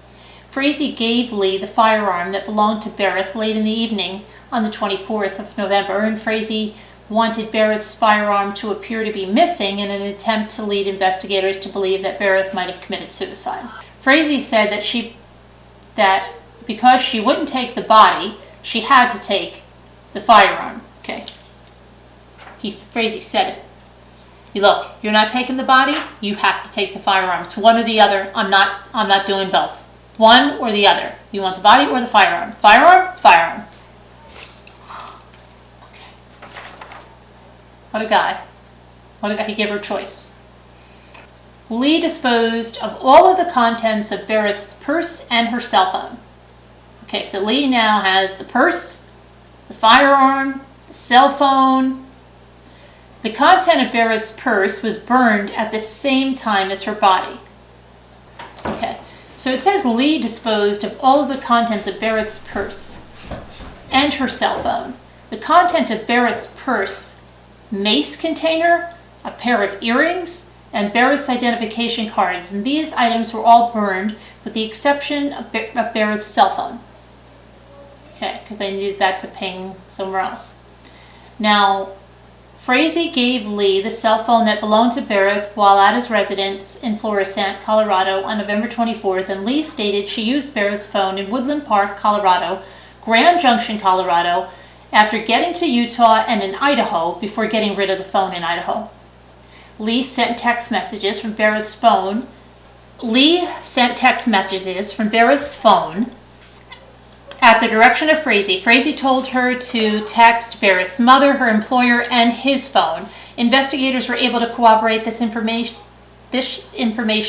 Frazee gave Lee the firearm that belonged to Berreth late in the evening on the 24th of November, and Frazee wanted Berreth's firearm to appear to be missing in an attempt to lead investigators to believe that Berreth might have committed suicide. Frazee said that because she wouldn't take the body, she had to take the firearm. Okay. Frazee said it. Look, you're not taking the body, you have to take the firearm. It's one or the other. I'm not doing both. One or the other. You want the body or the firearm? Firearm? Firearm. Okay. What a guy. He gave her a choice. Lee disposed of all of the contents of Berreth's purse and her cell phone. Okay, so Lee now has the purse, the firearm, the cell phone. The content of Berreth's purse was burned at the same time as her body. Okay, so it says Lee disposed of all of the contents of Berreth's purse and her cell phone. The content of Berreth's purse, mace container, a pair of earrings, and Berreth's identification cards, and these items were all burned with the exception of Berreth's cell phone. Okay, because they needed that to ping somewhere else. Now, Frazee gave Lee the cell phone that belonged to Berreth while at his residence in Florissant, Colorado on November 24th, and Lee stated she used Berreth's phone in Woodland Park, Colorado, Grand Junction, Colorado, after getting to Utah and in Idaho before getting rid of the phone in Idaho. Lee sent text messages from Berreth's phone. At the direction of Frazee. Frazee told her to text Berreth's mother, her employer, and his phone. Investigators were able to corroborate this information,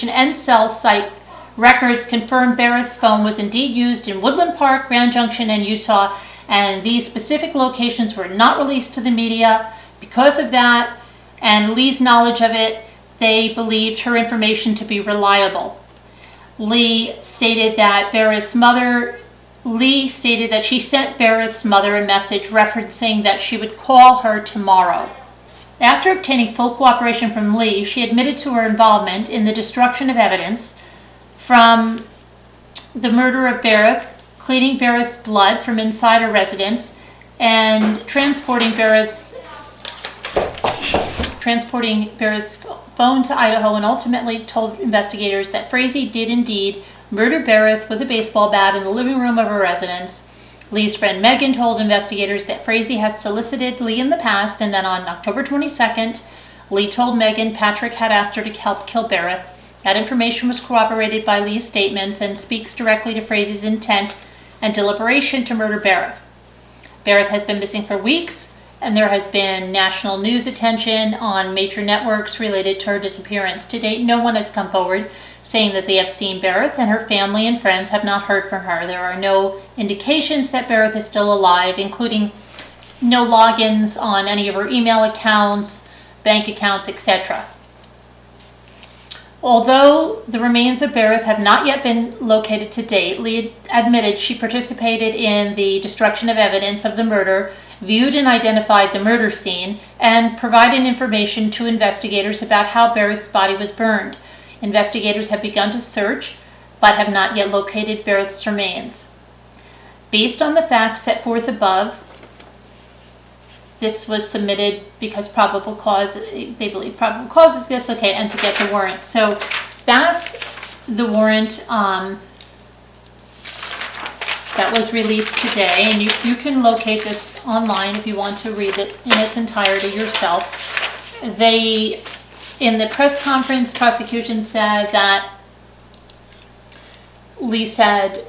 and cell site records confirmed Berreth's phone was indeed used in Woodland Park, Grand Junction, and Utah, and these specific locations were not released to the media. Because of that, and Lee's knowledge of it, they believed her information to be reliable. Lee stated that she sent Berreth's mother a message referencing that she would call her tomorrow. After obtaining full cooperation from Lee, she admitted to her involvement in the destruction of evidence from the murder of Berreth, cleaning Berreth's blood from inside her residence, and transporting Berreth's phone to Idaho, and ultimately told investigators that Frazee did indeed murder Berreth with a baseball bat in the living room of her residence. Lee's friend Megan told investigators that Frazee has solicited Lee in the past, and then on October 22nd, Lee told Megan Patrick had asked her to help kill Berreth. That information was corroborated by Lee's statements and speaks directly to Frazee's intent and deliberation to murder Berreth. Berreth has been missing for weeks, and there has been national news attention on major networks related to her disappearance. To date, no one has come forward saying that they have seen Berreth, and her family and friends have not heard from her. There are no indications that Berreth is still alive, including no logins on any of her email accounts, bank accounts, etc. Although the remains of Berreth have not yet been located to date, Lee admitted she participated in the destruction of evidence of the murder, viewed and identified the murder scene, and provided information to investigators about how Berreth's body was burned. Investigators have begun to search, but have not yet located Berreth's remains. Based on the facts set forth above, this was submitted because probable cause, they believe probable cause is this, okay, and to get the warrant. So that's the warrant that was released today, and you can locate this online if you want to read it in its entirety yourself. In the press conference, prosecution said that Lee said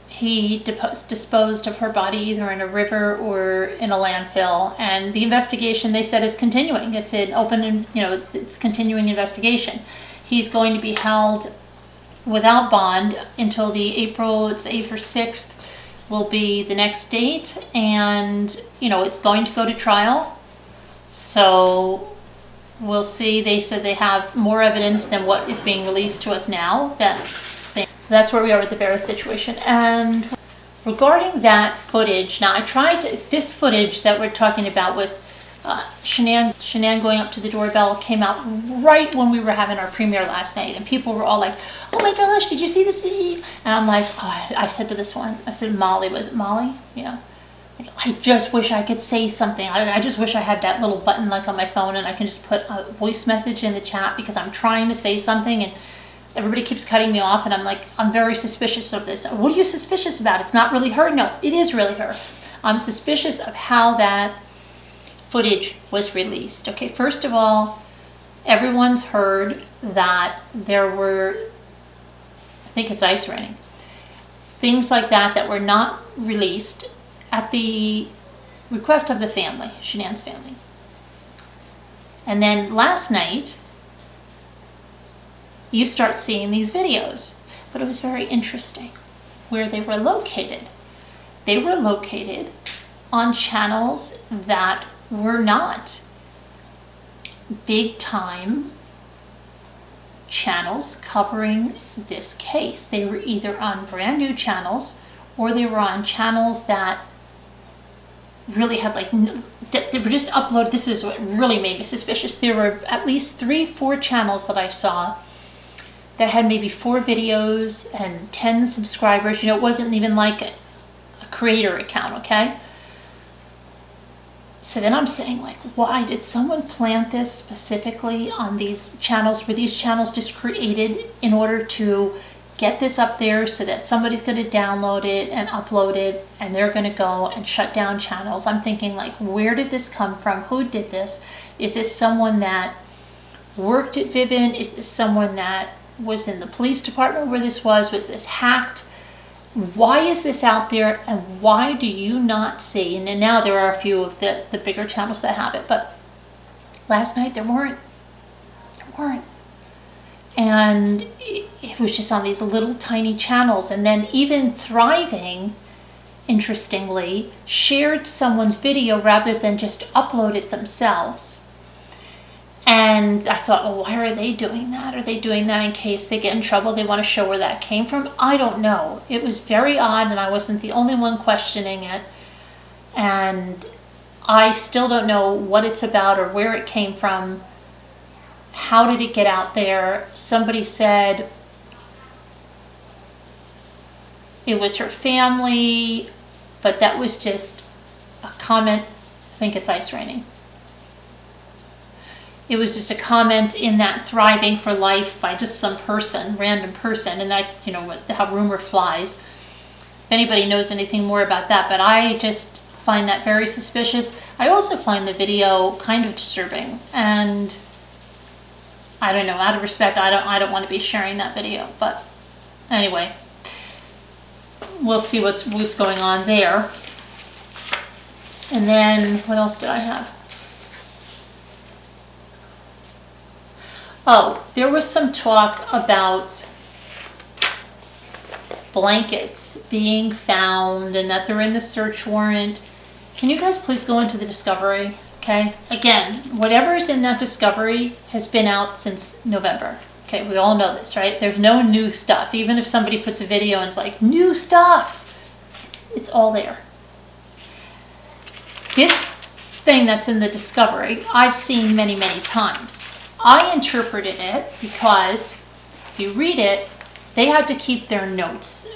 he disposed of her body either in a river or in a landfill, and the investigation, they said, is continuing. It's an open, it's continuing investigation. He's going to be held without bond until April 8th or 6th will be the next date, and it's going to go to trial. So we'll see. They said they have more evidence than what is being released to us now. So that's where we are with the Berreth situation. And regarding that footage, now this footage that we're talking about with Shanann going up to the doorbell came out right when we were having our premiere last night, and people were all like, "Oh my gosh, did you see this?" And I'm like, I said to this one, I said, Molly, was it Molly? Yeah. I just wish I could say something. I just wish I had that little button like on my phone and I can just put a voice message in the chat, because I'm trying to say something and everybody keeps cutting me off, and I'm like, I'm very suspicious of this. What are you suspicious about? It's not really her. No, it is really her. I'm suspicious of how that footage was released. Okay, first of all, everyone's heard that there were, I think it's ice raining, things like that were not released at the request of the family, Shanann's family. And then last night, you start seeing these videos, but it was very interesting where they were located. They were located on channels that were not big time channels covering this case. They were either on brand new channels, or they were on channels that really had they were just uploaded. This is what really made me suspicious. There were at least 3-4 channels that I saw that had maybe 4 videos and 10 subscribers. It wasn't even like a creator account, okay? So then I'm saying, like, why did someone plant this specifically on these channels? Were these channels just created in order to get this up there so that somebody's going to download it and upload it and they're going to go and shut down channels? I'm thinking, like, where did this come from? Who did this? Is this someone that worked at Vivint? Is this someone that was in the police department where this was? Was this hacked? Why is this out there, and why do you not see? And now there are a few of the bigger channels that have it, but last night there weren't. And it was just on these little tiny channels. And then even Thriving, interestingly, shared someone's video rather than just upload it themselves. And I thought, well, why are they doing that? Are they doing that in case they get in trouble? They want to show where that came from? I don't know. It was very odd, and I wasn't the only one questioning it. And I still don't know what it's about or where it came from. How did it get out there? Somebody said it was her family, but that was just a comment. I think it's ice raining. It was just a comment in that Thriving for Life by just some person, random person, and that, you know, how rumor flies. If anybody knows anything more about that, but I just find that very suspicious. I also find the video kind of disturbing, and I don't know, out of respect, I don't want to be sharing that video, but anyway, we'll see what's going on there. And then, what else did I have? Oh, there was some talk about blankets being found and that they're in the search warrant. Can you guys please go into the discovery? Okay, again, whatever is in that discovery has been out since November. Okay, we all know this, right? There's no new stuff. Even if somebody puts a video and it's like, new stuff, it's all there. This thing that's in the discovery, I've seen many, many times. I interpreted it because if you read it, they had to keep their notes.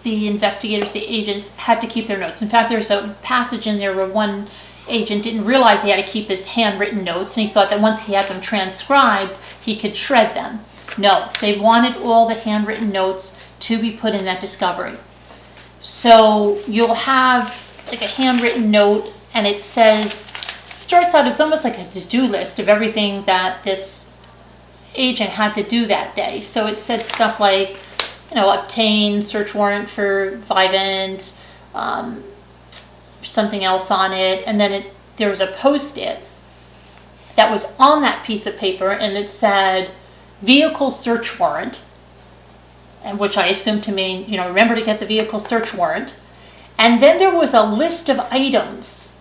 The investigators, the agents, had to keep their notes. In fact, there's a passage in there where one agent didn't realize he had to keep his handwritten notes, and he thought that once he had them transcribed, he could shred them. No, they wanted all the handwritten notes to be put in that discovery. So you'll have like a handwritten note, and it says, starts out, it's almost like a to-do list of everything that this agent had to do that day. So it said stuff like, you know, obtain search warrant for Vivint, something else on it, and then there was a post-it that was on that piece of paper, and it said vehicle search warrant, and which I assumed to mean, you know, remember to get the vehicle search warrant. And then there was a list of items.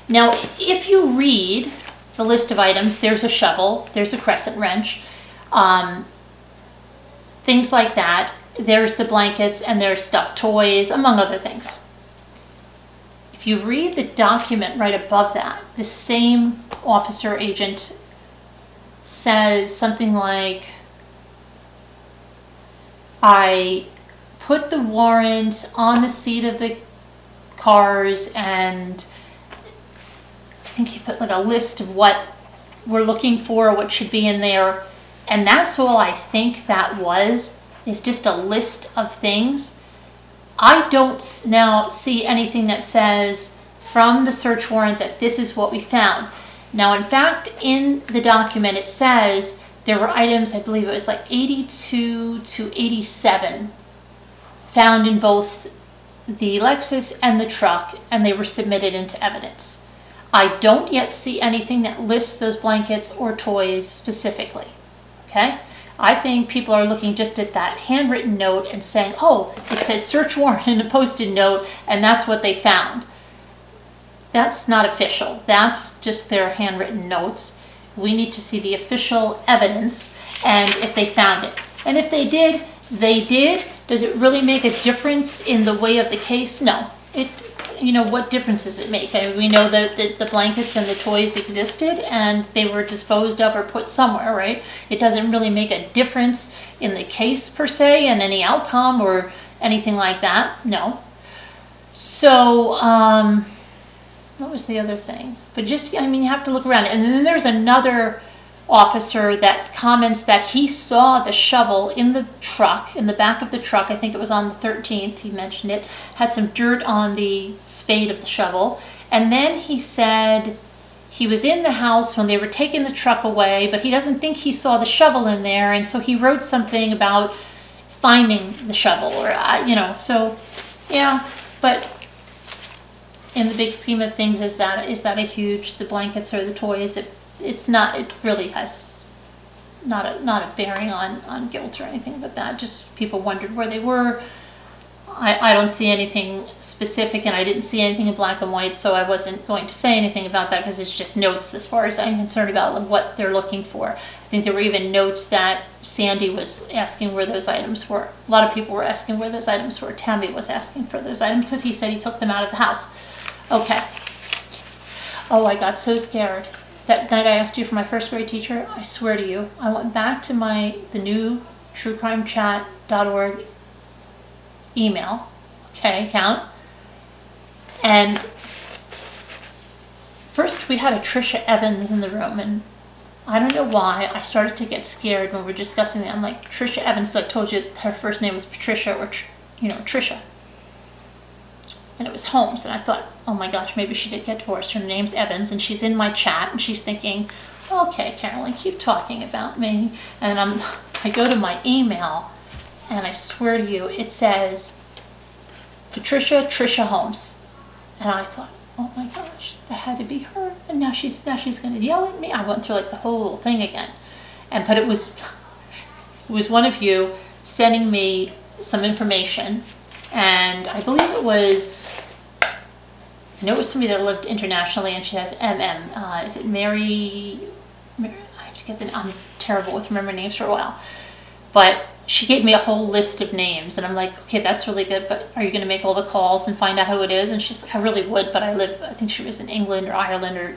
Now, if you read the list of items, there's a shovel, there's a crescent wrench, things like that. There's the blankets, and there's stuffed toys, among other things. If you read the document right above that, the same officer agent says something like, I put the warrant on the seat of the cars, and I think he put like a list of what we're looking for, what should be in there. And that's all I think that was, is just a list of things. I don't now see anything that says from the search warrant that this is what we found. Now, in fact, in the document, it says there were items, I believe it was like 82 to 87 found in both the Lexus and the truck, and they were submitted into evidence. I don't yet see anything that lists those blankets or toys specifically, okay? I think people are looking just at that handwritten note and saying, oh, it says search warrant in a post-it note, and that's what they found. That's not official. That's just their handwritten notes. We need to see the official evidence, and if they found it. And if they did, they did. Does it really make a difference in the way of the case? No. You know, what difference does it make? I mean, we know that the blankets and the toys existed, and they were disposed of or put somewhere, right? It doesn't really make a difference in the case per se, and any outcome or anything like that. No. So, What was the other thing? But just, I mean, you have to look around. And then there's another officer that comments that he saw the shovel in the truck, in the back of the truck. I think it was on the 13th, he mentioned it, had some dirt on the spade of the shovel. And then he said he was in the house when they were taking the truck away, but he doesn't think he saw the shovel in there. And so he wrote something about finding the shovel, or, so, yeah, but in the big scheme of things, is that a huge, the blankets or the toys, it's not, it really has not a bearing on guilt or anything but that. Just people wondered where they were. I don't see anything specific, and I didn't see anything in black and white, so I wasn't going to say anything about that because it's just notes as far as I'm concerned about what they're looking for. I think there were even notes that Sandy was asking where those items were. A lot of people were asking where those items were. Tammy was asking for those items because he said he took them out of the house. Okay. Oh, I got so scared. That night I asked you for my first grade teacher, I swear to you, I went back to the new truecrimechat.org email, account, and first we had a Trisha Evans in the room, and I don't know why I started to get scared when we were discussing it. I'm like, Trisha Evans, I told you her first name was Patricia, or Trisha, and it was Holmes, and I thought, oh my gosh, maybe she did get divorced. Her name's Evans, and she's in my chat, and she's thinking, okay, Carolyn, keep talking about me. And I go to my email, and I swear to you, it says Trisha Holmes, and I thought, oh my gosh, that had to be her. And now she's going to yell at me. I went through like the whole thing again, but it was one of you sending me some information, and I believe it was. I know it was somebody that lived internationally, and she has MM. Is it Mary? I have to get I'm terrible with remembering names for a while, but she gave me a whole list of names, and I'm like, okay, that's really good, but are you going to make all the calls and find out who it is? And she's like, I really would, but I think she was in England or Ireland or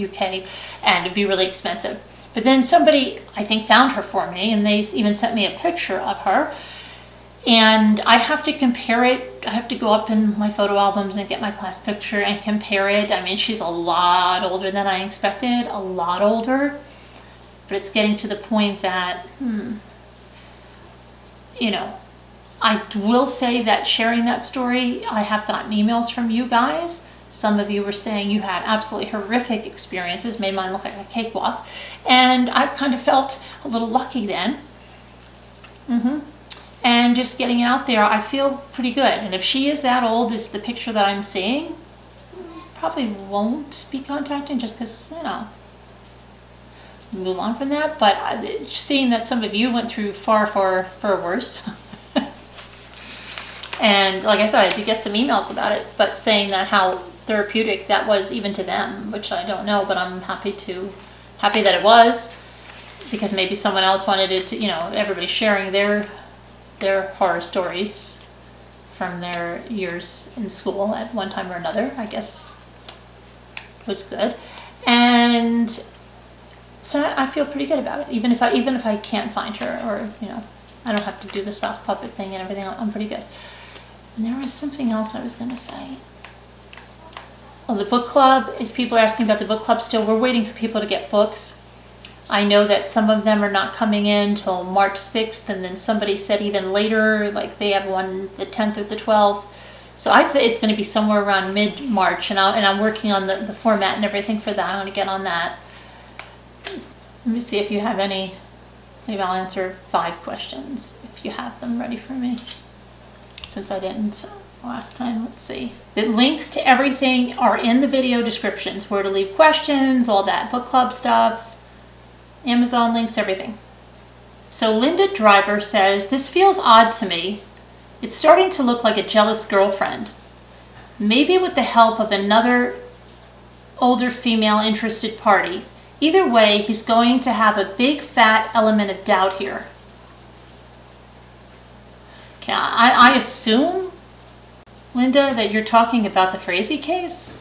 UK, and it'd be really expensive. But then somebody, I think, found her for me, and they even sent me a picture of her, and I have to compare it. I have to go up in my photo albums and get my class picture and compare it. I mean, she's a lot older than I expected, a lot older, but it's getting to the point that, I will say that sharing that story, I have gotten emails from you guys. Some of you were saying you had absolutely horrific experiences, made mine look like a cakewalk, and I kind of felt a little lucky then. And just getting it out there, I feel pretty good. And if she is that old as the picture that I'm seeing, probably won't be contacting just because, move on from that. But seeing that some of you went through far worse. And like I said, I did get some emails about it, but saying that how therapeutic that was even to them, which I don't know, but I'm happy that it was, because maybe someone else wanted it to, everybody sharing their horror stories from their years in school at one time or another, I guess was good. And so I feel pretty good about it, even if I can't find her, or I don't have to do the soft puppet thing and everything. I'm pretty good. And there was something else I was going to say. Oh, the book club. If people are asking about the book club still, we're waiting for people to get books. I know that some of them are not coming in till March 6th, and then somebody said even later, like they have one the 10th or the 12th. So I'd say it's going to be somewhere around mid-March, and I'm working on the format and everything for that. I'm going to get on that. Let me see if you have any. Maybe I'll answer 5 questions if you have them ready for me, since I didn't last time. Let's see. The links to everything are in the video descriptions, where to leave questions, all that book club stuff, Amazon links, everything. So Linda Driver says, this feels odd to me. It's starting to look like a jealous girlfriend. Maybe with the help of another older female interested party. Either way, he's going to have a big fat element of doubt here. Okay, I assume, Linda, that you're talking about the Frazee case?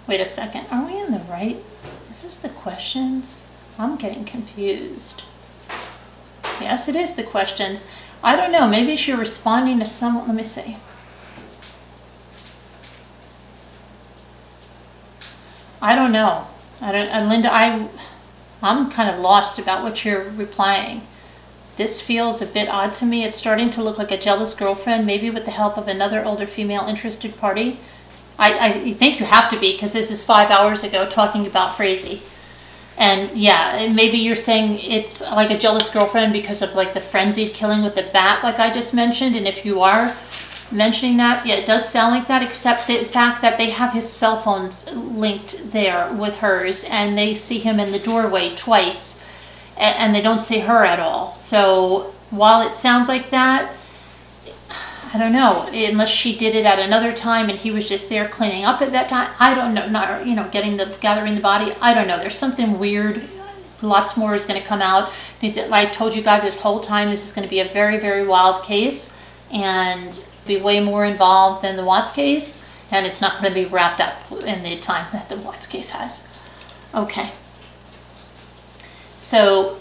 Wait a second, are we in the right? Is this the questions? I'm getting confused. Yes, it is the questions. I don't know. Maybe she's responding to someone. Let me see. I don't know. Linda, I'm kind of lost about what you're replying. This feels a bit odd to me. It's starting to look like a jealous girlfriend, maybe with the help of another older female interested party. I think you have to be, because this is 5 hours ago talking about Frazee. And yeah, maybe you're saying it's like a jealous girlfriend because of like the frenzied killing with the bat, like I just mentioned. And if you are mentioning that, yeah, it does sound like that, except the fact that they have his cell phones linked there with hers, and they see him in the doorway twice, and they don't see her at all. So while it sounds like that, I don't know, unless she did it at another time and he was just there cleaning up at that time. I don't know, not, gathering the body. I don't know. There's something weird. Lots more is going to come out. I think that, like I told you guys this whole time, this is going to be a very, very wild case and be way more involved than the Watts case. And it's not going to be wrapped up in the time that the Watts case has. Okay. So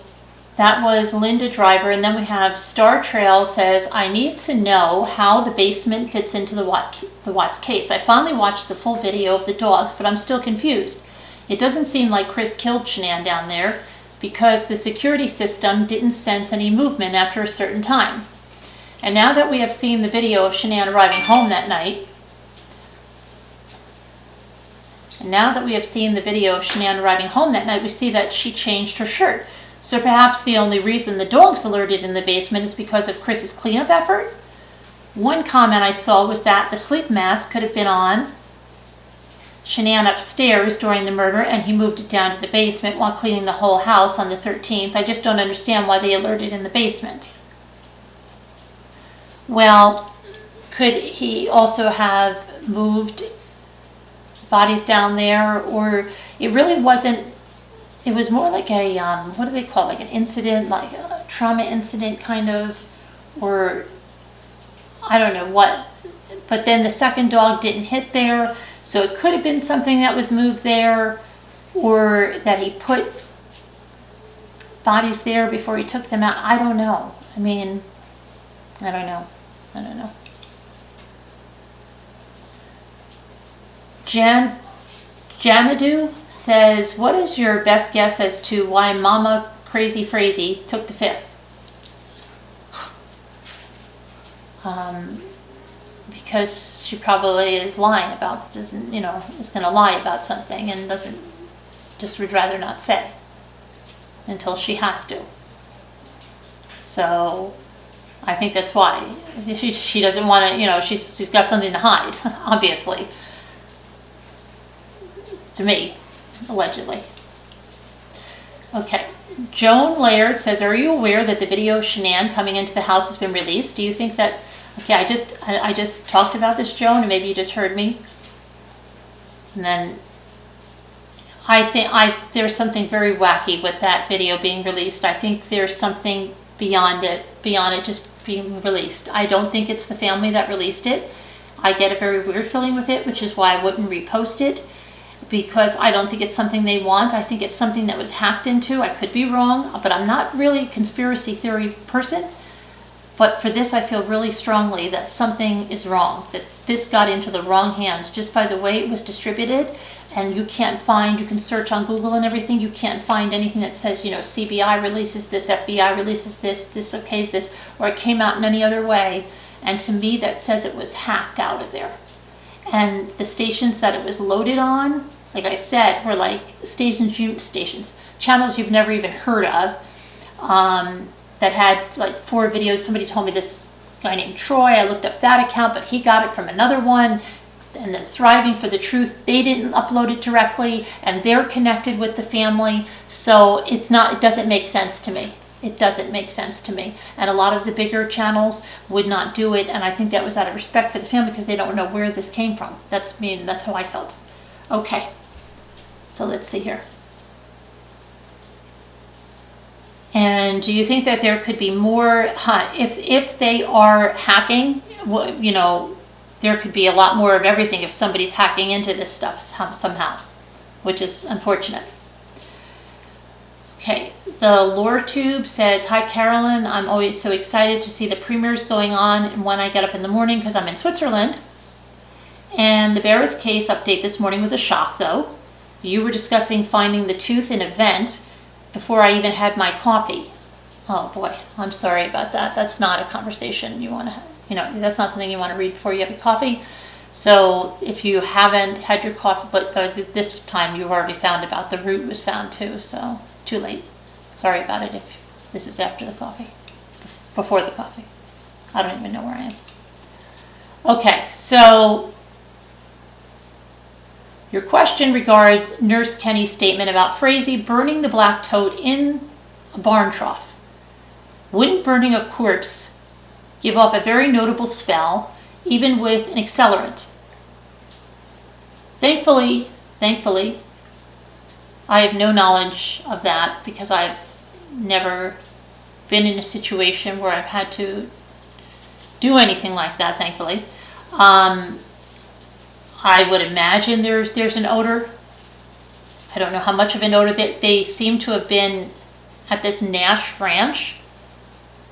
that was Linda Driver, and then we have Star Trail says, I need to know how the basement fits into the Watts case. I finally watched the full video of the dogs, but I'm still confused. It doesn't seem like Chris killed Shanann down there because the security system didn't sense any movement after a certain time. And now that we have seen the video of Shanann arriving home that night, we see that she changed her shirt. So perhaps the only reason the dogs alerted in the basement is because of Chris's cleanup effort? One comment I saw was that the sleep mask could have been on Shanann upstairs during the murder, and he moved it down to the basement while cleaning the whole house on the 13th. I just don't understand why they alerted in the basement. Well, could he also have moved bodies down there? Or it really wasn't. It was more like a, what do they call it? Like an incident, like a trauma incident kind of, or I don't know what. But then the second dog didn't hit there, so it could have been something that was moved there, or that he put bodies there before he took them out. I don't know. I mean, I don't know. Janadu says, what is your best guess as to why Mama Crazy Frazee took the fifth? Because she probably is lying about, is going to lie about something and would rather not say until she has to. So I think that's why. She doesn't want to, she's got something to hide, obviously. To me, allegedly. Okay. Joan Laird says, are you aware that the video of Shanann coming into the house has been released? Do you think that... Okay, I just talked about this, Joan, and maybe you just heard me. And then I think there's something very wacky with that video being released. I think there's something beyond it just being released. I don't think it's the family that released it. I get a very weird feeling with it, which is why I wouldn't repost it, because I don't think it's something they want. I think it's something that was hacked into. I could be wrong, but I'm not really a conspiracy theory person. But for this, I feel really strongly that something is wrong, that this got into the wrong hands just by the way it was distributed. And you can search on Google and everything, you can't find anything that says, CBI releases this, FBI releases this okays this, or it came out in any other way. And to me, that says it was hacked out of there. And the stations that it was loaded on, like I said, were like channels you've never even heard of, that had like 4 videos. Somebody told me this guy named Troy. I looked up that account, but he got it from another one. And then Thriving for the Truth, they didn't upload it directly, and they're connected with the family. So it doesn't make sense to me. It doesn't make sense to me. And a lot of the bigger channels would not do it, and I think that was out of respect for the family because they don't know where this came from. That's how I felt. Okay, so let's see here. And do you think that there could be more, if they are hacking, there could be a lot more of everything if somebody's hacking into this stuff somehow, which is unfortunate. Okay, The Lore Tube says, "Hi Carolyn, I'm always so excited to see the premieres going on and when I get up in the morning because I'm in Switzerland. And the Berreth case update this morning was a shock though. You were discussing finding the tooth in a vent before I even had my coffee." Oh boy, I'm sorry about that. That's not a conversation you want to have. That's not something you want to read before you have your coffee. So if you haven't had your coffee, but this time you've already found about the root was found too, so it's too late. Sorry about it if this is after the coffee, before the coffee. I don't even know where I am. Okay, so your question regards Nurse Kenney's statement about Frazee burning the black toad in a barn trough. Wouldn't burning a corpse give off a very notable smell, even with an accelerant? Thankfully, I have no knowledge of that because I've never been in a situation where I've had to do anything like that, thankfully. I would imagine there's an odor. I don't know how much of an odor. They seem to have been at this Nash Ranch,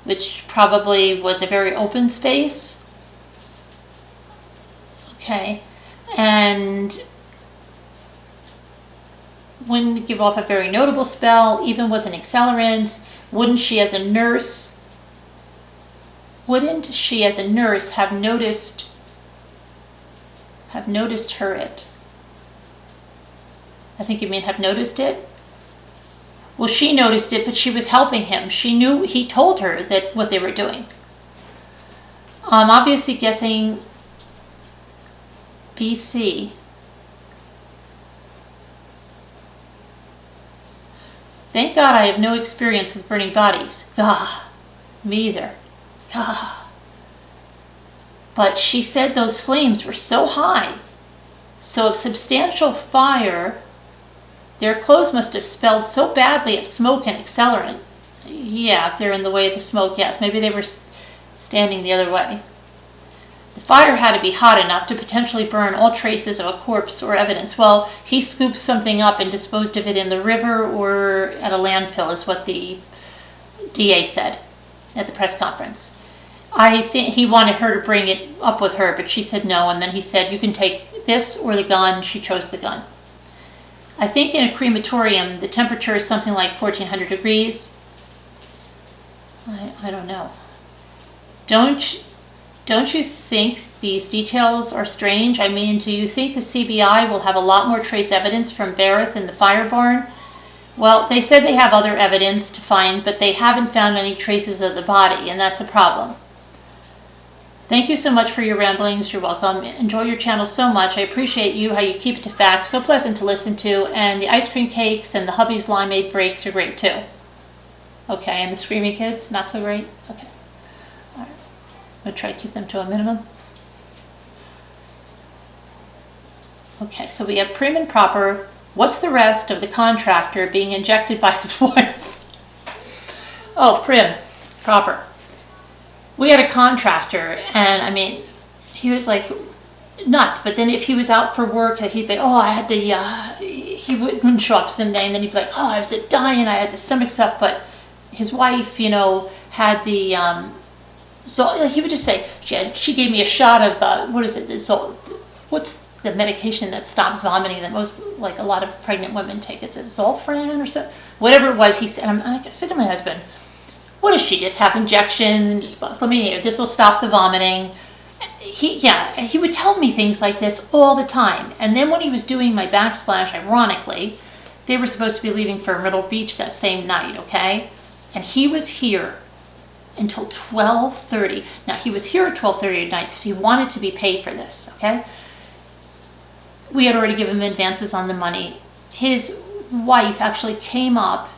which probably was a very open space. Okay, and wouldn't give off a very notable smell, even with an accelerant. Wouldn't she as a nurse have noticed her it? I think you mean have noticed it? Well, she noticed it, but she was helping him. She knew, he told her that what they were doing. I'm obviously guessing BC. Thank God I have no experience with burning bodies. Gah, me either. Gah. But she said those flames were so high. So a substantial fire, their clothes must have smelled so badly of smoke and accelerant. Yeah, if they're in the way of the smoke, yes. Maybe they were standing the other way. The fire had to be hot enough to potentially burn all traces of a corpse or evidence. Well, he scooped something up and disposed of it in the river or at a landfill, is what the DA said at the press conference. I think he wanted her to bring it up with her, but she said no, and then he said, "You can take this or the gun." She chose the gun. I think in a crematorium, the temperature is something like 1400 degrees. I don't know. Don't you think these details are strange? I mean, do you think the CBI will have a lot more trace evidence from Berreth in the fire barn? Well, they said they have other evidence to find, but they haven't found any traces of the body, and that's a problem. Thank you so much for your ramblings. You're welcome. Enjoy your channel so much. I appreciate you, how you keep it to fact. So pleasant to listen to. And the ice cream cakes and the hubby's limeade breaks are great too. Okay, and the screaming kids, not so great? Okay. All right. I'm going to try to keep them to a minimum. Okay, so we have prim and proper. What's the rest of the contractor being injected by his wife? Oh, prim, proper. We had a contractor, and I mean, he was like nuts. But then if he was out for work, he'd be, oh, I had the, he wouldn't show up Sunday, and then he'd be like, oh, I was dying, I had the stomach stuff. But his wife, had the, so he would just say, she gave me a shot of, what is it, what's the medication that stops vomiting that a lot of pregnant women take? It's a Zolfran or something, whatever it was. He said, I said to my husband, what does she just have injections and just, let me hear, this will stop the vomiting. He would tell me things like this all the time. And then when he was doing my backsplash, ironically, they were supposed to be leaving for Myrtle Beach that same night, okay? And he was here until 12:30. Now, he was here at 12:30 at night because he wanted to be paid for this, okay? We had already given him advances on the money. His wife actually came up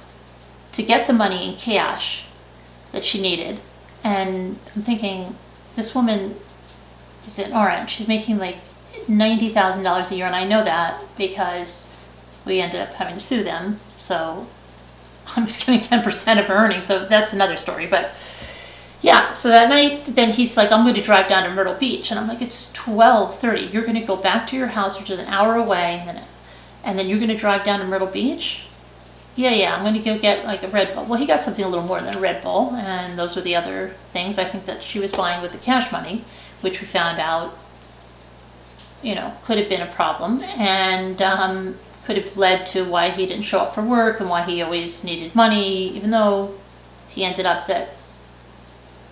to get the money in cash that she needed. And I'm thinking, this woman is an orange. She's making like $90,000 a year, and I know that because we ended up having to sue them. So I'm just getting 10% of her earnings. So that's another story. But yeah, so that night, then he's like, I'm going to drive down to Myrtle Beach. And I'm like, it's 12:30. You're going to go back to your house, which is an hour away, and then you're going to drive down to Myrtle Beach? I'm going to go get like a Red Bull. Well, he got something a little more than a Red Bull, and those were the other things I think that she was buying with the cash money, which we found out, could have been a problem, and could have led to why he didn't show up for work and why he always needed money, even though he ended up that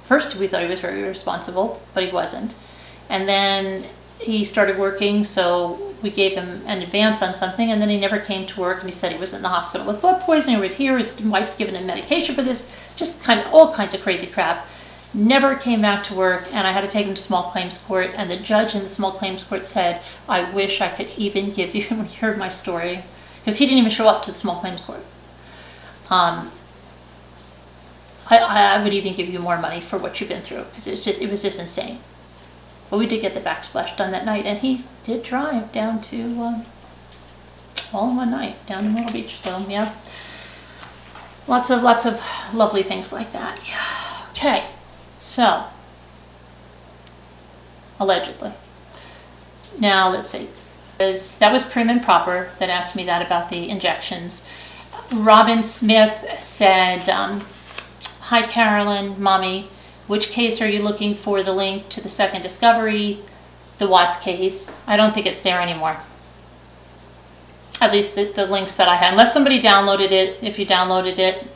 first we thought he was very responsible, but he wasn't. And then he started working, so we gave him an advance on something, and then he never came to work, and he said he was in the hospital with blood poisoning, he was here, his wife's giving him medication for this, just all kinds of crazy crap. Never came back to work, and I had to take him to small claims court, and the judge in the small claims court said, I wish I could even give you, when he heard my story, because he didn't even show up to the small claims court. I would even give you more money for what you've been through, because it was just insane. But we did get the backsplash done that night, and he did drive down to, all in one night, down to Myrtle Beach. So yeah, lots of lovely things like that. Yeah. Okay, so allegedly. Now let's see. That was prim and proper that asked me that about the injections. Robin Smith said, hi Carolyn, Mommy. Which case are you looking for the link to the second discovery? The Watts case. I don't think it's there anymore. At least the links that I had. Unless somebody downloaded it. If you downloaded it.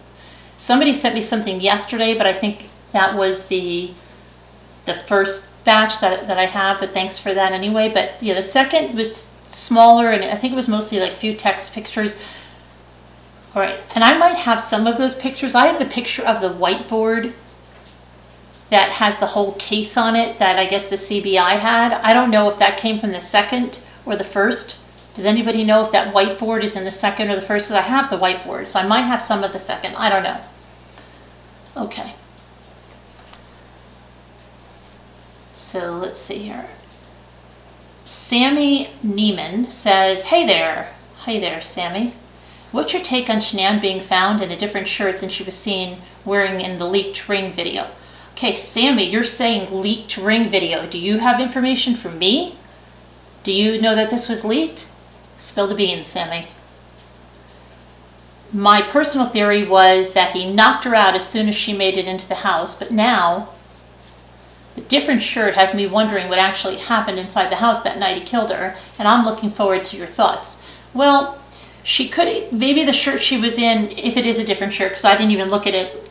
Somebody sent me something yesterday, but I think that was the first batch that I have, but thanks for that anyway. But yeah, the second was smaller, and I think it was mostly like a few text pictures. All right, and I might have some of those pictures. I have the picture of the whiteboard that has the whole case on it that I guess the CBI had. I don't know if that came from the second or the first. Does anybody know if that whiteboard is in the second or the first? Because I have the whiteboard, so I might have some of the second. I don't know. Okay. So let's see here. Sammy Neiman says, hey there. Hey there, Sammy. What's your take on Shanann being found in a different shirt than she was seen wearing in the leaked ring video? Okay, Sammy, you're saying leaked ring video. Do you have information from me? Do you know that this was leaked? Spill the beans, Sammy. My personal theory was that he knocked her out as soon as she made it into the house, but now the different shirt has me wondering what actually happened inside the house that night he killed her, and I'm looking forward to your thoughts. Well, maybe the shirt she was in, if it is a different shirt, because I didn't even look at it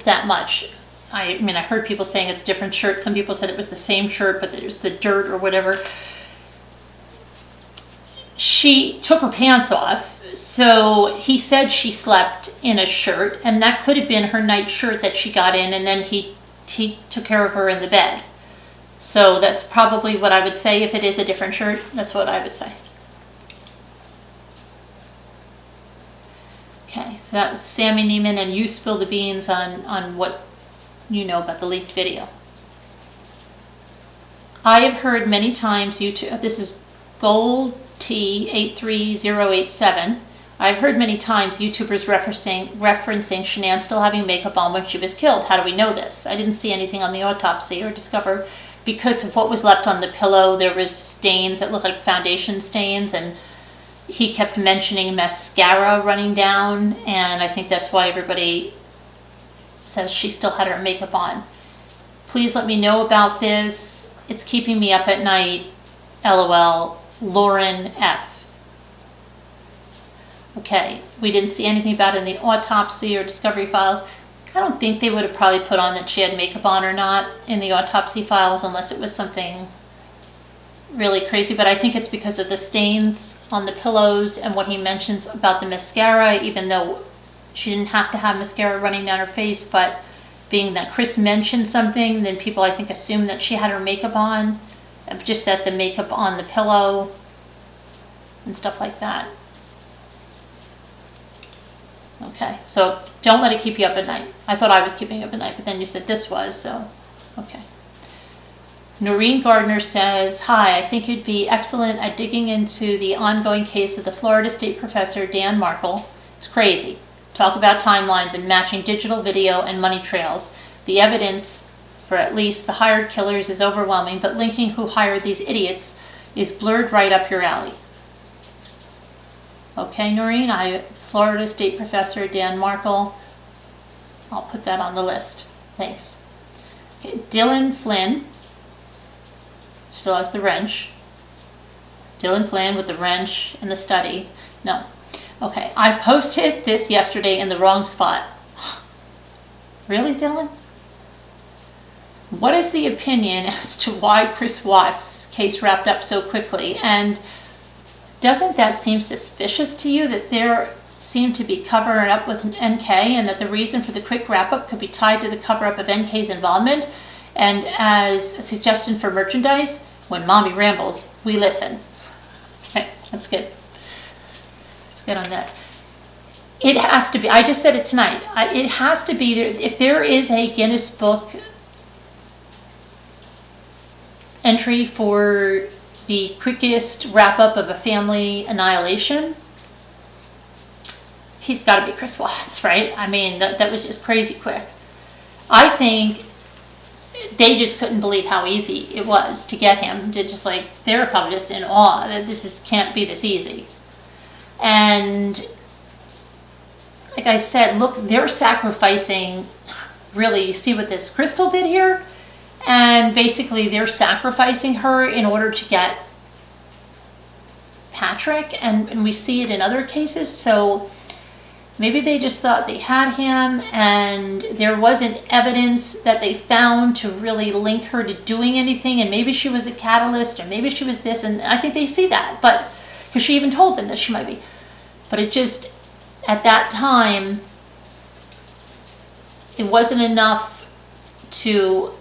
that much. I mean, I heard people saying it's a different shirt. Some people said it was the same shirt, but there's the dirt or whatever. She took her pants off, so he said she slept in a shirt, and that could have been her night shirt that she got in, and then he took care of her in the bed. So that's probably what I would say if it is a different shirt. That's what I would say. Okay, so that was Sammy Neiman, and you spill the beans on what you know about the leaked video. I have heard many times this is Gold T83087. I've heard many times YouTubers referencing Shanann still having makeup on when she was killed. How do we know this? I didn't see anything on the autopsy or discover because of what was left on the pillow. There was stains that looked like foundation stains, and he kept mentioning mascara running down, and I think that's why everybody says she still had her makeup on. Please let me know about this. It's keeping me up at night. LOL. Lauren F. Okay, we didn't see anything about it in the autopsy or discovery files. I don't think they would have probably put on that she had makeup on or not in the autopsy files unless it was something really crazy, but I think it's because of the stains on the pillows and what he mentions about the mascara, even though she didn't have to have mascara running down her face, but being that Chris mentioned something, then people I think assume that she had her makeup on, just that the makeup on the pillow and stuff like that. Okay, so don't let it keep you up at night. I thought I was keeping you up at night, but then you said this was, so okay. Noreen Gardner says, hi, I think you'd be excellent at digging into the ongoing case of the Florida State professor Dan Markle. It's crazy. Talk about timelines and matching digital video and money trails. The evidence for at least the hired killers is overwhelming, but linking who hired these idiots is blurred right up your alley. Okay, Noreen, I Florida State Professor Dan Markle. I'll put that on the list. Thanks. Okay, Dylan Flynn still has the wrench. Dylan Flynn with the wrench and the study. No. Okay, I posted this yesterday in the wrong spot. Really, Dylan? What is the opinion as to why Chris Watts' case wrapped up so quickly? And doesn't that seem suspicious to you that there seemed to be covering up with NK and that the reason for the quick wrap-up could be tied to the cover-up of NK's involvement? And as a suggestion for merchandise, when Mommy rambles, we listen. Okay, that's good. Let's get on that. It has to be, I just said it tonight, it has to be, if there is a Guinness Book entry for the quickest wrap-up of a family annihilation, he's got to be Chris Watts, right? I mean, that was just crazy quick. I think they just couldn't believe how easy it was to get him. To just like, they're probably just in awe that can't be this easy. And like I said, look, they're sacrificing, really, you see what this Krystal did here? And basically they're sacrificing her in order to get Patrick, and we see it in other cases. So maybe they just thought they had him and there wasn't evidence that they found to really link her to doing anything, and maybe she was a catalyst, or maybe she was this, and I think they see that, but because she even told them that she might be. But it just, at that time, it wasn't enough to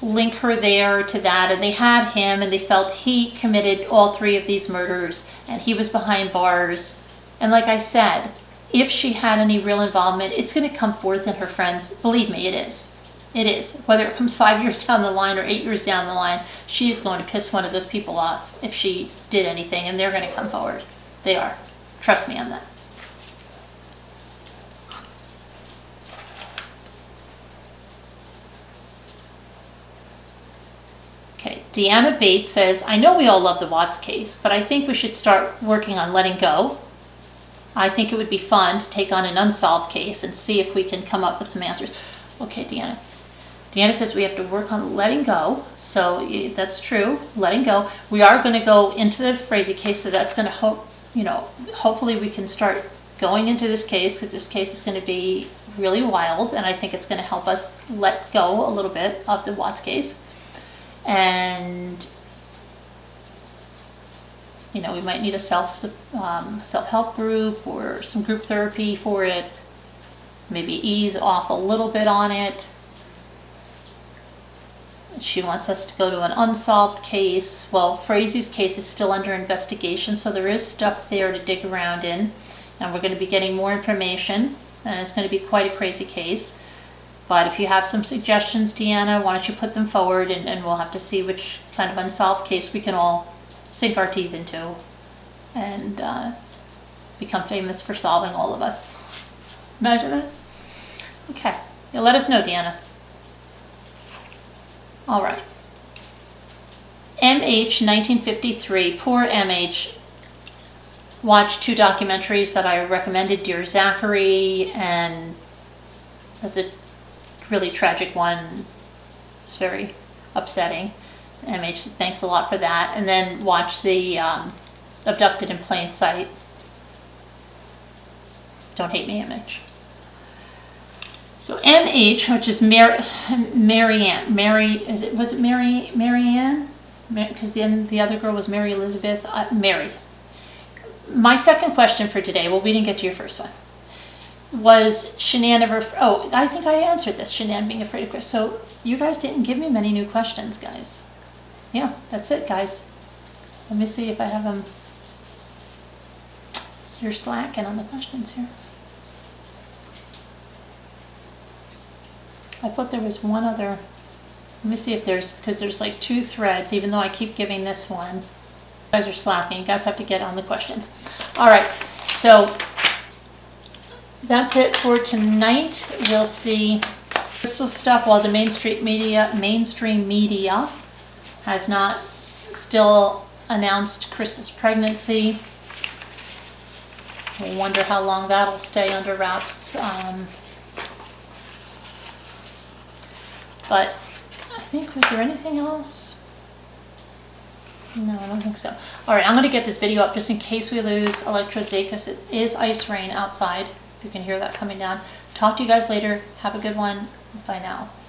link her there to that, and they had him and they felt he committed all three of these murders and he was behind bars. And like I said, if she had any real involvement, it's going to come forth in her friends. Believe me, it is. It is. Whether it comes 5 years down the line or 8 years down the line, she is going to piss one of those people off if she did anything, and they're going to come forward. They are. Trust me on that. Okay, Deanna Bates says, I know we all love the Watts case, but I think we should start working on letting go. I think it would be fun to take on an unsolved case and see if we can come up with some answers. Okay, Deanna. Deanna says we have to work on letting go. So that's true, letting go. We are going to go into the Frazee case, so that's going to hopefully we can start going into this case, because this case is going to be really wild, and I think it's going to help us let go a little bit of the Watts case. And we might need a self-help group or some group therapy for it. Maybe ease off a little bit on it. She wants us to go to an unsolved case. Well, Frazee's case is still under investigation, so there is stuff there to dig around in, and we're going to be getting more information, and it's going to be quite a crazy case. But if you have some suggestions, Deanna, why don't you put them forward, and we'll have to see which kind of unsolved case we can all sink our teeth into and become famous for solving, all of us. Imagine that? Okay. Yeah, let us know, Deanna. All right. MH 1953. Poor MH. Watched 2 documentaries that I recommended, Dear Zachary, and that's a really tragic one. It's very upsetting. MH, thanks a lot for that. And then watch the Abducted in Plain Sight. Don't hate me, MH. So MH, which is Marianne. Was it Marianne? Because the other girl was Mary Elizabeth. Mary. My second question for today, well, we didn't get to your first one, was Shanann ever... Oh, I think I answered this, Shanann being afraid of Chris. So you guys didn't give me many new questions, guys. Yeah, that's it, guys. Let me see if I have them. So you're slacking on the questions here. I thought there was one other. Let me see if there's, because there's like 2 threads, even though I keep giving this one. You guys are slacking. You guys have to get on the questions. All right, so that's it for tonight. We'll see Krystal stuff while the mainstream media has not still announced Krystal's pregnancy. I wonder how long that'll stay under wraps. But I think, was there anything else? No, I don't think so. All right, I'm going to get this video up just in case we lose electricity because it is ice rain outside. You can hear that coming down. Talk to you guys later. Have a good one. Bye now.